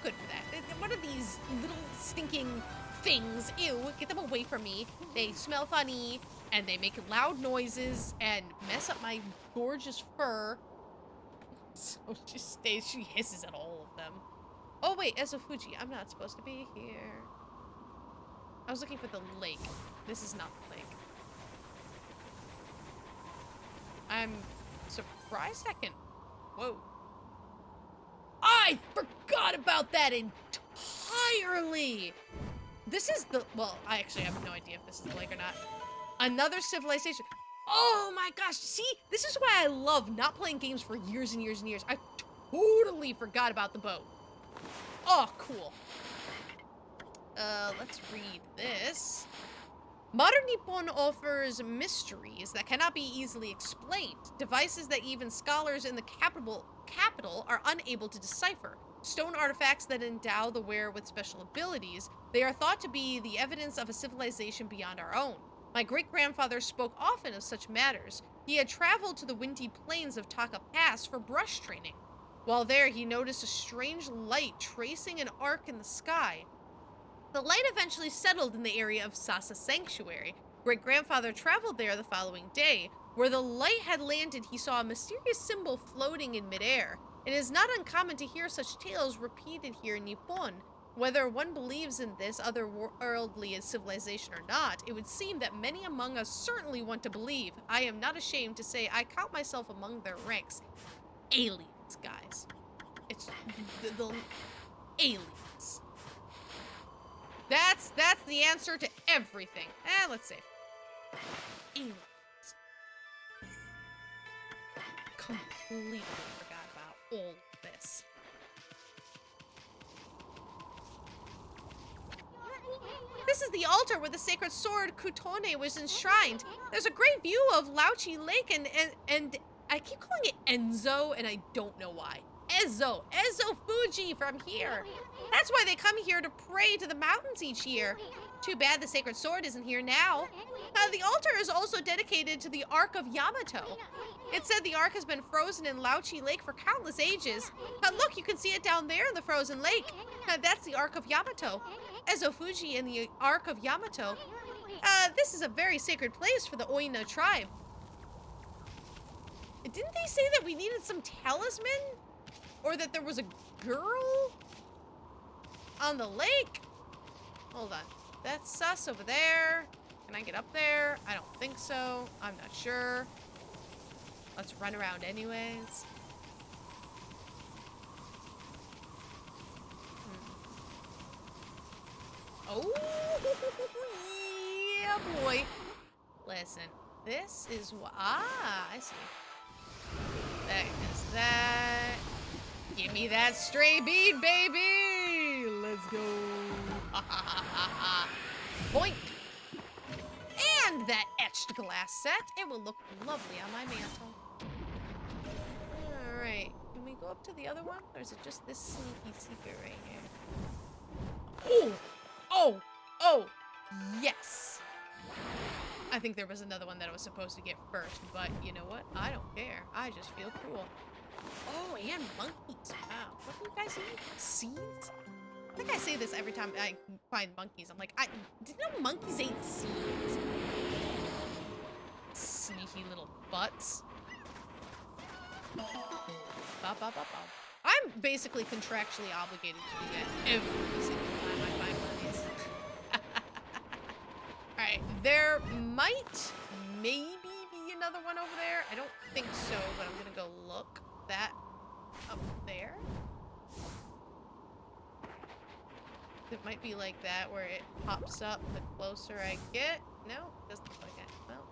good for that. What are these little stinking things? Ew, get them away from me. They smell funny. and they make loud noises and mess up my gorgeous fur. So she hisses at all of them. Oh wait, Ezofuji, I'm not supposed to be here. I was looking for the lake. This is not the lake. I'm surprised I can... Whoa. I forgot about that entirely! This is the... Well, I actually have no idea if this is the lake or not. Another civilization. Oh my gosh, see? This is why I love not playing games for years and years and years. I totally forgot about the boat. Oh, cool. Let's read this. Modern Nippon offers mysteries that cannot be easily explained, devices that even scholars in the capital are unable to decipher, stone artifacts that endow the wearer with special abilities. They are thought to be the evidence of a civilization beyond our own. My great-grandfather spoke often of such matters. He had traveled to the windy plains of Taka Pass for brush training. While there, he noticed a strange light tracing an arc in the sky. The light eventually settled in the area of Sasa Sanctuary. Great-grandfather traveled there the following day. Where the light had landed, he saw a mysterious symbol floating in midair. It is not uncommon to hear such tales repeated here in Nippon. Whether one believes in this otherworldly civilization or not, it would seem that many among us certainly want to believe. I am not ashamed to say I count myself among their ranks. Aliens, guys. It's the aliens. That's the answer to everything. Let's see. Aliens. Completely forgot about all of this. This is the altar where the sacred sword Kutone was enshrined. There's a great view of Lauchi Lake and I keep calling it Enzo and I don't know why. Ezo Fuji from here. That's why they come here to pray to the mountains each year. Too bad the sacred sword isn't here now. The altar is also dedicated to the Ark of Yamato. It said the Ark has been frozen in Lauchi Lake for countless ages. Look, you can see it down there in the frozen lake. That's the Ark of Yamato. Ezo Fuji and the Ark of Yamato. This is a very sacred place for the Oina tribe. Didn't they say that we needed some talisman? Or that there was a girl on the lake? Hold on. That's sus over there. Can I get up there? I don't think so. I'm not sure. Let's run around anyways. Oh, yeah, boy. Listen, this is what... Ah, I see. That is that. Give me that stray bead, baby! Let's go. Boink! And that etched glass set. It will look lovely on my mantle. Alright. Can we go up to the other one? Or is it just this sneaky secret right here? Oh! Oh! Oh! Yes! I think there was another one that I was supposed to get first, but you know what? I don't care. I just feel cool. Oh, and monkeys. Wow. What do you guys eat? Seeds? I think I say this every time I find monkeys. I'm like, did you know monkeys ate seeds? Sneaky little butts. Ba, ba, ba, ba. I'm basically contractually obligated to do that every single time I find one of these. Alright, there might maybe be another one over there. I don't think so, but I'm gonna go look. That up there. It might be like that where it pops up the closer I get. No, doesn't look like it. Well,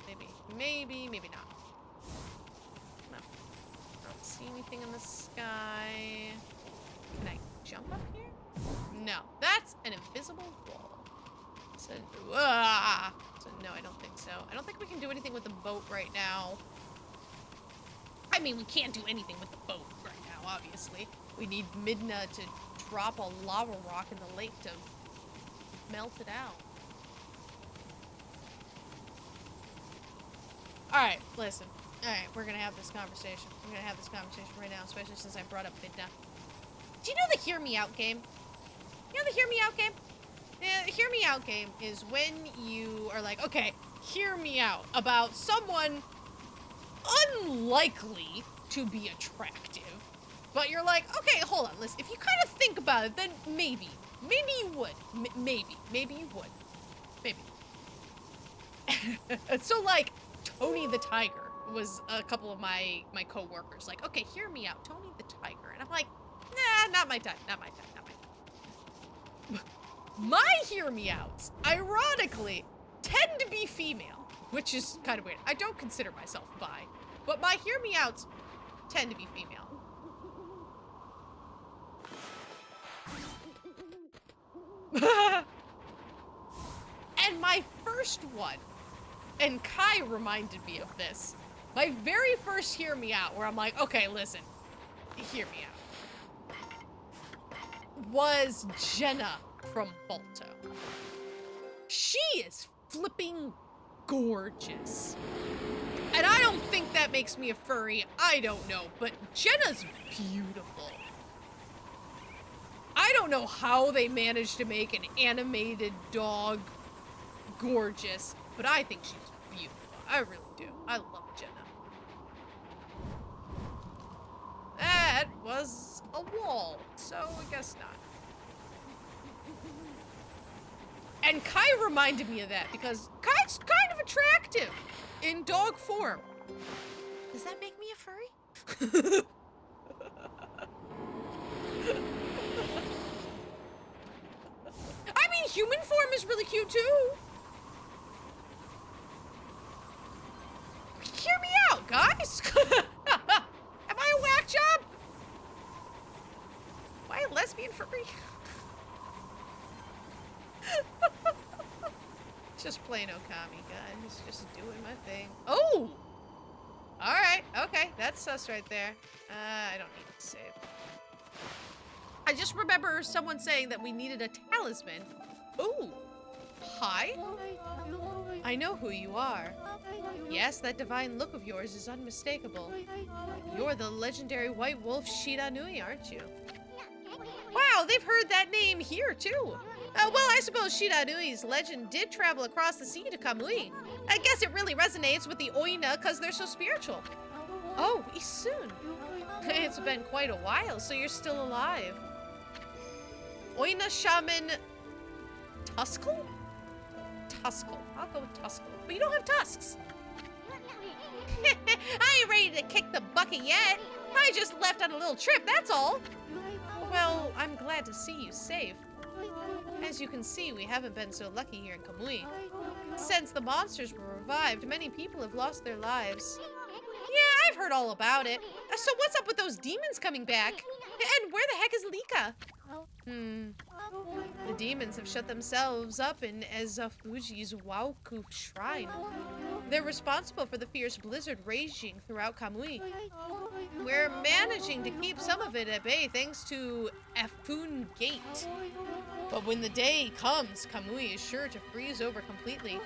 maybe not. No. I don't see anything in the sky. Can I jump up here? No, that's an invisible wall. So no, I don't think so. I don't think we can do anything with the boat right now. I mean, we can't do anything with the boat right now, obviously. We need Midna to drop a lava rock in the lake to melt it out. Alright, listen. Alright, we're gonna have this conversation. We're gonna have this conversation right now, especially since I brought up Midna. Do you know the Hear Me Out game? You know the Hear Me Out game? The Hear Me Out game is when you are like, okay, hear me out about someone unlikely to be attractive. But you're like, okay, hold on, listen, if you kind of think about it, then maybe you would. Maybe you would. Maybe. So like, Tony the Tiger was a couple of my co-workers like, okay, hear me out, Tony the Tiger. And I'm like, nah, not my type. My hear me outs, ironically, tend to be female, which is kind of weird. I don't consider myself bi, but my hear me outs tend to be female. And my first one, and Kai reminded me of this, my very first hear me out, where I'm like, okay, listen, hear me out, was Jenna from Balto. She is flipping gorgeous. And I don't think that makes me a furry, I don't know, but Jenna's beautiful. I don't know how they managed to make an animated dog gorgeous, but I think she's beautiful. I really do. I love Jenna. That was a wall, so I guess not. And Kai reminded me of that because Kai's kind of attractive in dog form. Does that make me a furry? I mean, human form is really cute too. Hear me out, guys. Am I a whack job? Am I a lesbian furry? Just playing Ōkami, guys. Just doing my thing. Oh! Alright, okay. That's sus right there. I don't need to save. I just remember someone saying that we needed a talisman. Ooh. Hi? I know who you are. Yes, that divine look of yours is unmistakable. You're the legendary white wolf Shiranui, aren't you? Wow, they've heard that name here, too. Well, I suppose Shiranui's legend did travel across the sea to Kamui. I guess it really resonates with the Oina because they're so spiritual. Oh, Isun. It's been quite a while, so you're still alive. Oina Shaman Tuskle? Tuskle. I'll go with Tuskle. But you don't have tusks. I ain't ready to kick the bucket yet. I just left on a little trip, that's all. Well, I'm glad to see you safe. As you can see, we haven't been so lucky here in Kamui. Since the monsters were revived, many people have lost their lives. Yeah, I've heard all about it. So what's up with those demons coming back? And where the heck is Lika? The demons have shut themselves up in Ezafuji's Waoku shrine. They're responsible for the fierce blizzard raging throughout Kamui. We're managing to keep some of it at bay thanks to Efun Gate. But when the day comes, Kamui is sure to freeze over completely.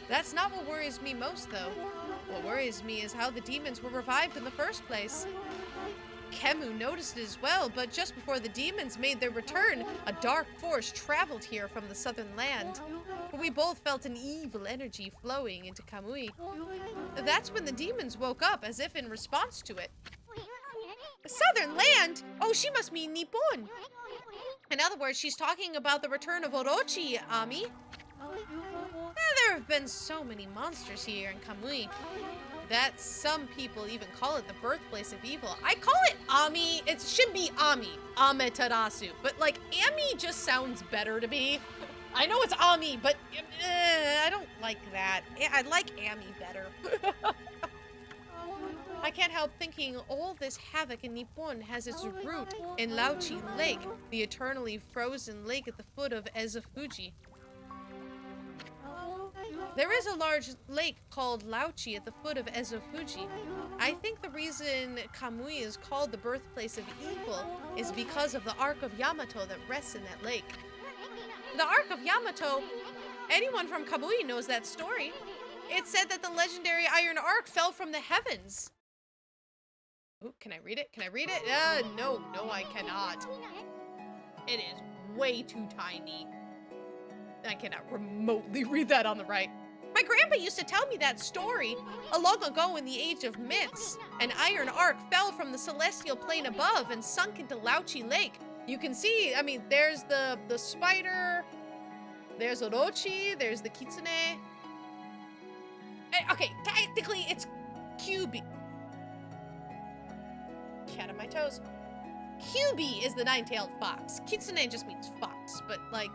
That's not what worries me most, though. What worries me is how the demons were revived in the first place. Kemu noticed it as well, but just before the demons made their return, a dark force traveled here from the southern land. We both felt an evil energy flowing into Kamui. That's when the demons woke up, as if in response to it. Southern land? Oh, she must mean Nippon. In other words, she's talking about the return of Orochi, Ami. There have been so many monsters here in Kamui that some people even call it the birthplace of evil. I call it Ami. It should be Ami, Amaterasu. But like, Ami just sounds better to me. I know it's Ami, but I don't like that. I like Ami better. I can't help thinking all this havoc in Nippon has its root in Laochi Lake, the eternally frozen lake at the foot of Ezafuji. There is a large lake called Laochi at the foot of Ezafuji. I think the reason Kamui is called the birthplace of evil is because of the Ark of Yamato that rests in that lake. The Ark of Yamato, anyone from Kamui knows that story. It said that the legendary Iron Ark fell from the heavens. Ooh, can I read it? Can I read it? No, I cannot. It is way too tiny. I cannot remotely read that on the right. My grandpa used to tell me that story. Long ago in the age of myths, an iron ark fell from the celestial plane above and sunk into Lauchi Lake. You can see, I mean, there's the spider, there's Orochi, there's the kitsune. Okay, technically it's Kyubi. Cat on my toes. Kyubi is the nine-tailed fox. Kitsune just means fox, but like...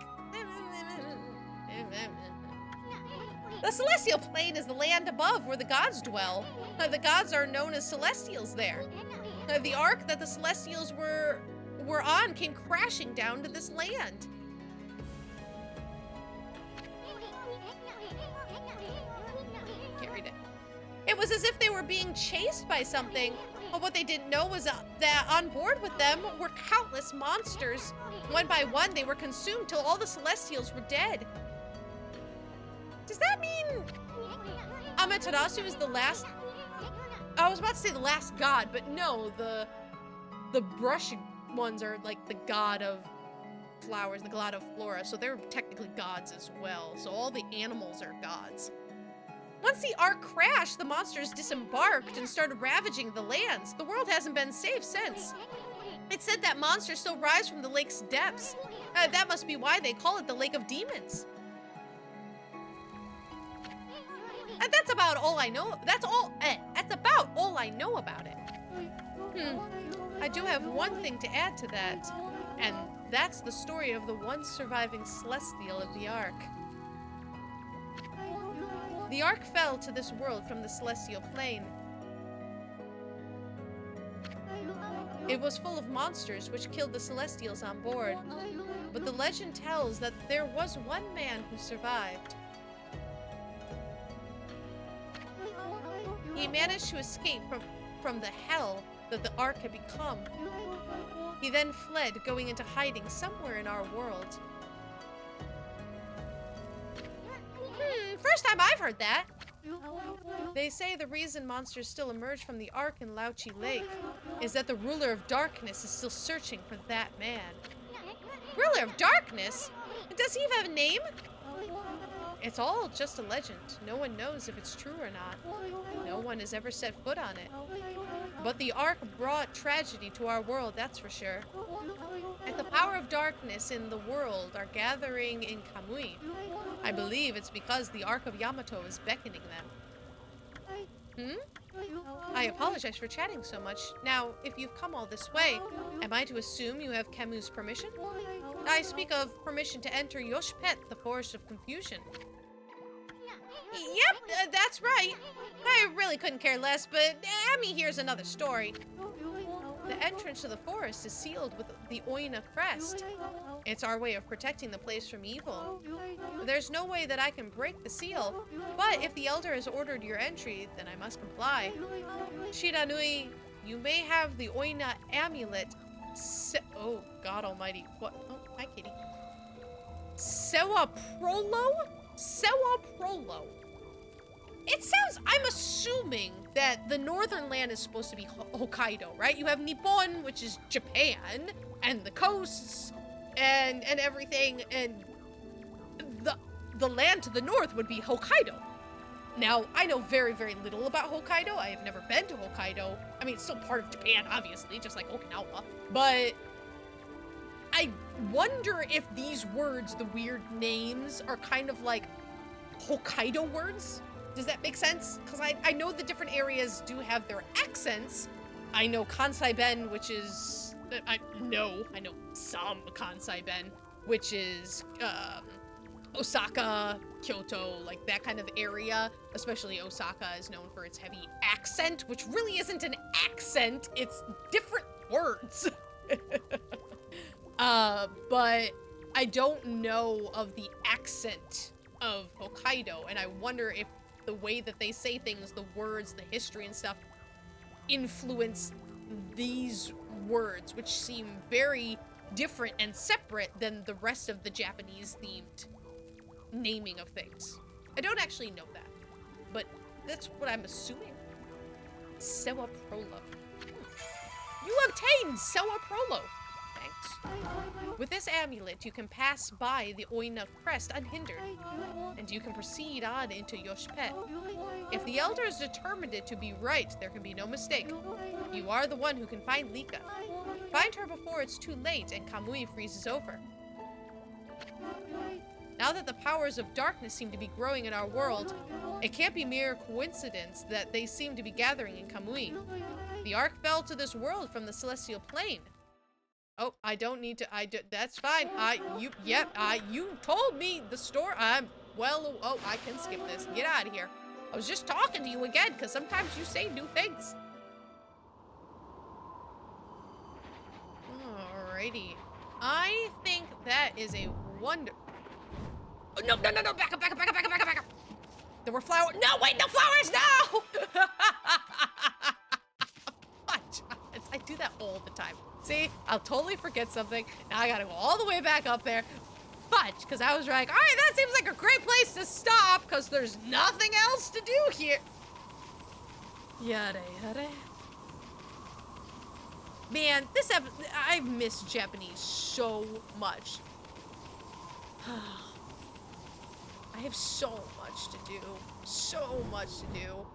The celestial plane is the land above where the gods dwell. The gods are known as celestials there. The ark that the celestials were on came crashing down to this land. Can't read it. It was as if they were being chased by something. But what they didn't know was that on board with them were countless monsters. One by one, they were consumed till all the celestials were dead. Does that mean Amaterasu is the last? I was about to say the last god, but no, the brush ones are like the god of flowers, the god of flora, so they're technically gods as well. So all the animals are gods. Once the ark crashed, the monsters disembarked and started ravaging the lands. The world hasn't been safe since. It's said that monsters still rise from the lake's depths. That must be why they call it the Lake of Demons. And that's about all I know. That's about all I know about it. I do have one thing to add to that, and that's the story of the one surviving celestial of the Ark. The Ark fell to this world from the celestial plane. It was full of monsters which killed the celestials on board, but the legend tells that there was one man who survived. He managed to escape from the hell that the Ark had become. He then fled, going into hiding somewhere in our world. First time I've heard that. They say the reason monsters still emerge from the Ark in Lauchi Lake is that the ruler of darkness is still searching for that man. Ruler of darkness? Does he even have a name? It's all just a legend. No one knows if it's true or not. No one has ever set foot on it. But the Ark brought tragedy to our world, that's for sure. And the power of darkness in the world are gathering in Kamui. I believe it's because the Ark of Yamato is beckoning them. I apologize for chatting so much. Now, if you've come all this way, am I to assume you have Camus' permission? I speak of permission to enter Yoshpet, the Forest of Confusion. Yep, that's right. I really couldn't care less, but Ami here's another story. The entrance to the forest is sealed with the Oina crest. It's our way of protecting the place from evil. There's no way that I can break the seal, but if the elder has ordered your entry, then I must comply. Shiranui, you may have the Oina amulet. Oh, God almighty. What? Oh, hi, kitty. Sewa Prolo? Sewa Prolo. It sounds, I'm assuming that the northern land is supposed to be Hokkaido, right? You have Nippon, which is Japan, and the coasts, and everything, and the land to the north would be Hokkaido. Now, I know very, very little about Hokkaido. I have never been to Hokkaido. I mean, it's still part of Japan, obviously, just like Okinawa. But I wonder if these words, the weird names, are kind of like Hokkaido words. Does that make sense? Because I know the different areas do have their accents. I know Kansai Ben, which is... I know some Kansai Ben, which is Osaka, Kyoto, like that kind of area. Especially Osaka is known for its heavy accent, which really isn't an accent. It's different words. But I don't know of the accent of Hokkaido, and I wonder if the way that they say things, the words, the history and stuff, influence these words, which seem very different and separate than the rest of the Japanese-themed naming of things. I don't actually know that, but that's what I'm assuming. Sewa Prolo. You obtained Sewa Prolo. thanks. With this amulet, you can pass by the Oina crest unhindered, and you can proceed on into Yoshpet. If the elders determined it to be right, there can be no mistake. You are the one who can find Lika. Find her before it's too late and Kamui freezes over. Now that the powers of darkness seem to be growing in our world, it can't be mere coincidence that they seem to be gathering in Kamui. The ark fell to this world from the celestial plane. Oh, I don't need to, that's fine. You told me the story. Oh, I can skip this. Get out of here. I was just talking to you again, because sometimes you say new things. Alrighty. I think that is a wonder. Oh, no, back up. There were flowers. No, wait, no flowers, no! I do that all the time. See, I'll totally forget something. Now I gotta go all the way back up there. Fudge, because I was like, all right, that seems like a great place to stop, because there's nothing else to do here. Yada. Man, I miss Japanese so much. I have so much to do. So much to do.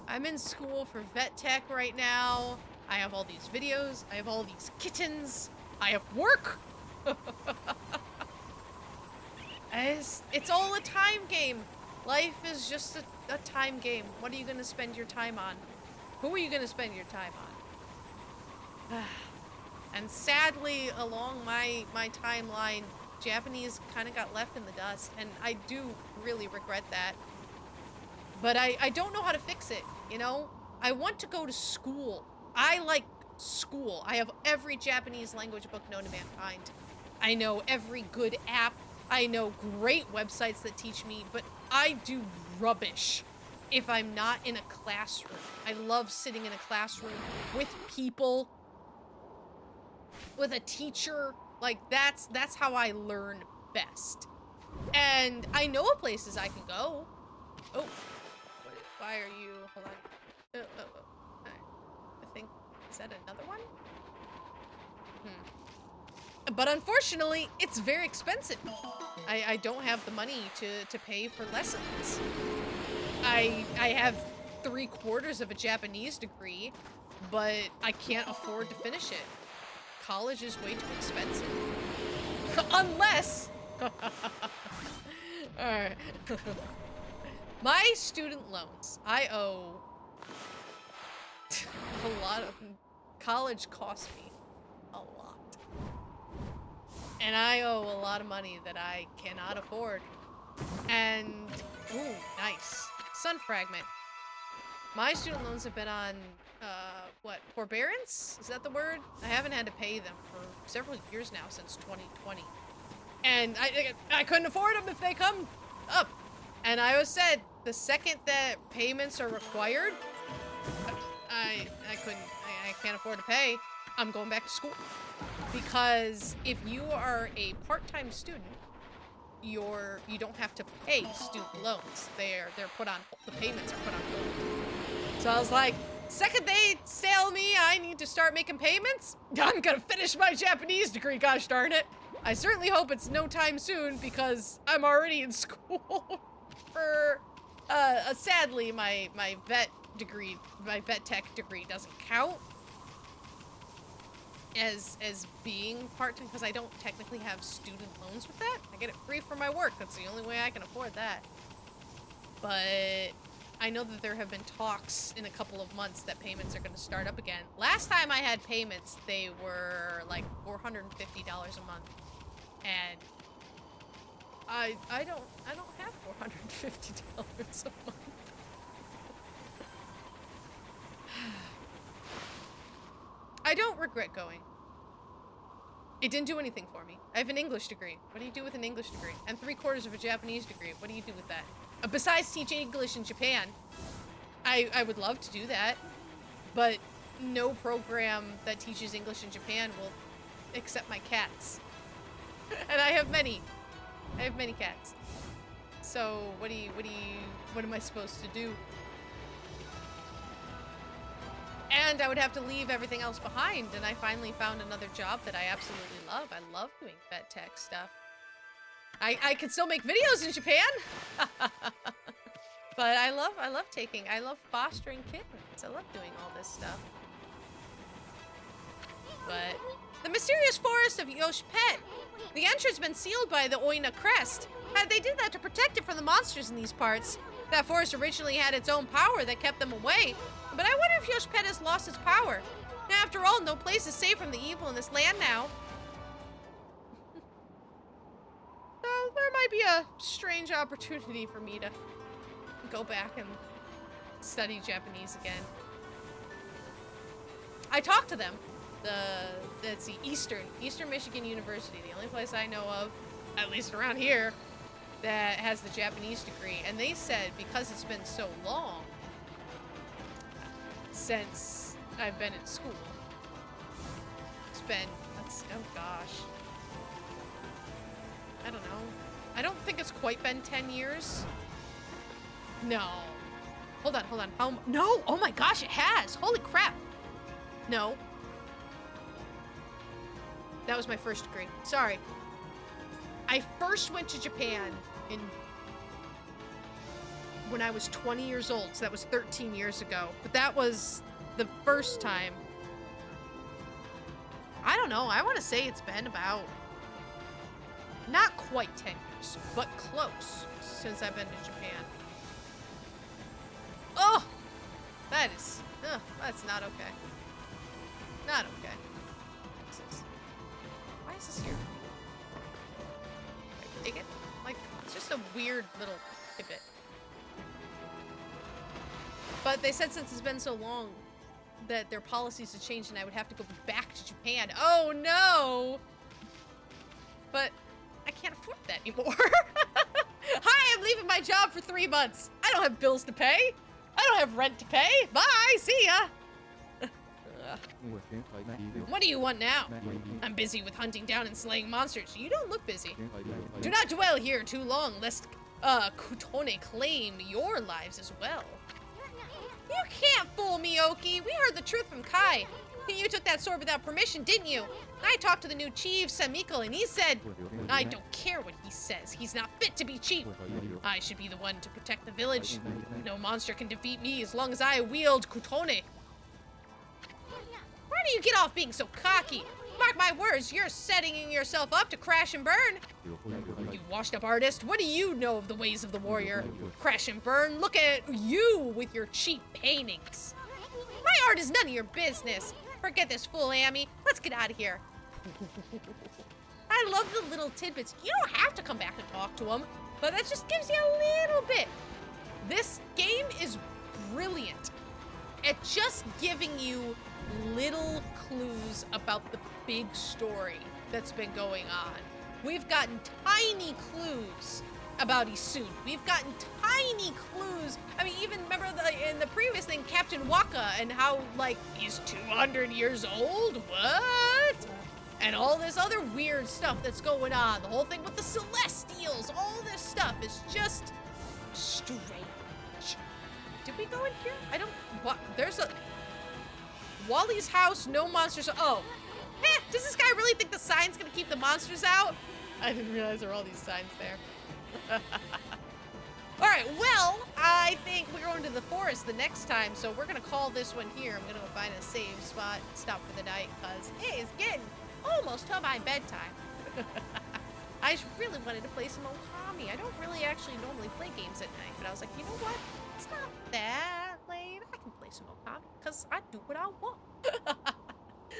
I'm in school for vet tech right now. I have all these videos. I have all these kittens. I have work. It's all a time game. Life is just a time game. What are you gonna spend your time on? Who are you gonna spend your time on? And sadly, along my timeline, Japanese kind of got left in the dust, and I do really regret that. But I don't know how to fix it, you know? I want to go to school. I like school. I have every Japanese language book known to mankind. I know every good app. I know great websites that teach me, but I do rubbish if I'm not in a classroom. I love sitting in a classroom with people, with a teacher. Like, that's how I learn best. And I know of places I can go. Oh, why are you, hold on. I think, is that another one? But unfortunately, it's very expensive. I don't have the money to pay for lessons. I have 3/4 of a Japanese degree, but I can't afford to finish it. College is way too expensive. Unless... Alright. My student loans. I owe a lot of... College cost me a lot. And I owe a lot of money that I cannot afford. And... Ooh, nice. Sun fragment. My student loans have been on, what, forbearance? Is that the word? I haven't had to pay them for several years now, since 2020. And I couldn't afford them if they come up. And I always said, the second that payments are required, I can't afford to pay, I'm going back to school. Because if you are a part-time student, you don't have to pay student loans. They're put on, the payments are put on hold. So I was like, second they sell me, I need to start making payments. I'm gonna finish my Japanese degree, gosh darn it. I certainly hope it's no time soon, because I'm already in school for, sadly, my vet degree, my vet tech degree doesn't count as being part-time, because I don't technically have student loans with that. I get it free for my work. That's the only way I can afford that. But I know that there have been talks in a couple of months that payments are going to start up again. Last time I had payments, they were like $450 a month. And I don't have $450 a month. I don't regret going. It didn't do anything for me. I have an English degree. What do you do with an English degree? And 3/4 of a Japanese degree. What do you do with that? Besides teach English in Japan, I would love to do that, but no program that teaches English in Japan will accept my cats. And I have many. I have many cats. So what am I supposed to do? And I would have to leave everything else behind, and I finally found another job that I absolutely love. I love doing vet tech stuff. I can still make videos in Japan, but I love fostering kittens. I love doing all this stuff. But the mysterious forest of Yoshipet. The entrance has been sealed by the Oina crest. They did that to protect it from the monsters in these parts. That forest originally had its own power that kept them away. But I wonder if Yoshipet has lost its power. After all, no place is safe from the evil in this land now. So there might be a strange opportunity for me to go back and study Japanese again. I talked to them. Let's see, Eastern Michigan University, the only place I know of, at least around here, that has the Japanese degree. And they said because it's been so long since I've been in school. It's been, oh gosh. I don't know. I don't think it's quite been 10 years. No. Hold on. No, oh my gosh, it has. Holy crap. No. That was my first degree. Sorry. I first went to Japan when I was 20 years old, so that was 13 years ago. But that was the first time. I don't know, I want to say it's been about, not quite 10 years, but close since I've been to Japan. Oh! That's not okay. Not okay. Why is this here? Like, dig it? Like, it's just a weird little tidbit. But they said since it's been so long that their policies had changed and I would have to go back to Japan. Oh no! But I can't afford that anymore. Hi, I'm leaving my job for 3 months. I don't have bills to pay. I don't have rent to pay. Bye, see ya. What do you want now? I'm busy with hunting down and slaying monsters. You don't look busy. Do not dwell here too long, lest Kutone claim your lives as well. You can't fool me, Oki. We heard the truth from Kai. You took that sword without permission, didn't you? I talked to the new chief, Samiko, and he said, I don't care what he says. He's not fit to be chief. I should be the one to protect the village. No monster can defeat me as long as I wield Kutone. Why do you get off being so cocky? Mark my words, you're setting yourself up to crash and burn. You washed-up artist, what do you know of the ways of the warrior? Crash and burn, look at you with your cheap paintings. My art is none of your business. Forget this fool, Amy. Let's get out of here. I love the little tidbits. You don't have to come back and talk to him, but that just gives you a little bit. This game is brilliant at just giving you little clues about the big story that's been going on. We've gotten tiny clues about Isune. We've gotten tiny clues. I mean, even remember in the previous thing, Captain Waka, and how, like, he's 200 years old? What? And all this other weird stuff that's going on. The whole thing with the Celestials. All this stuff is just strange. Did we go in here? I don't... What? There's a... Wally's house, no monsters. Oh. Does this guy really think the sign's gonna keep the monsters out? I didn't realize there were all these signs there. Alright, well, I think we're going to the forest the next time, so we're gonna call this one here. I'm gonna go find a safe spot and stop for the night, because, hey, it's getting almost to my bedtime. I just really wanted to play some Ōkami. I don't really actually normally play games at night, but I was like, you know what? It's not that late. I can play some Ōkami, because I do what I want.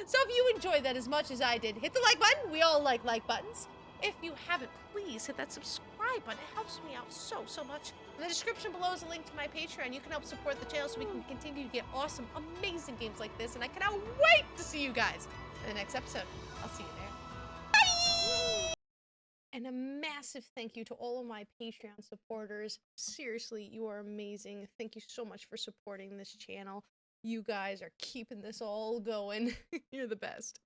So if you enjoyed that as much as I did, hit the like button. We all like buttons. If you haven't, please hit that subscribe button. It helps me out so much. In the description below is a link to my Patreon. You can help support the channel so we can continue to get awesome, amazing games like this. And I cannot wait to see you guys in the next episode. I'll see you there. Bye! And a massive thank you to all of my Patreon supporters. Seriously, you are amazing. Thank you so much for supporting this channel. You guys are keeping this all going. You're the best.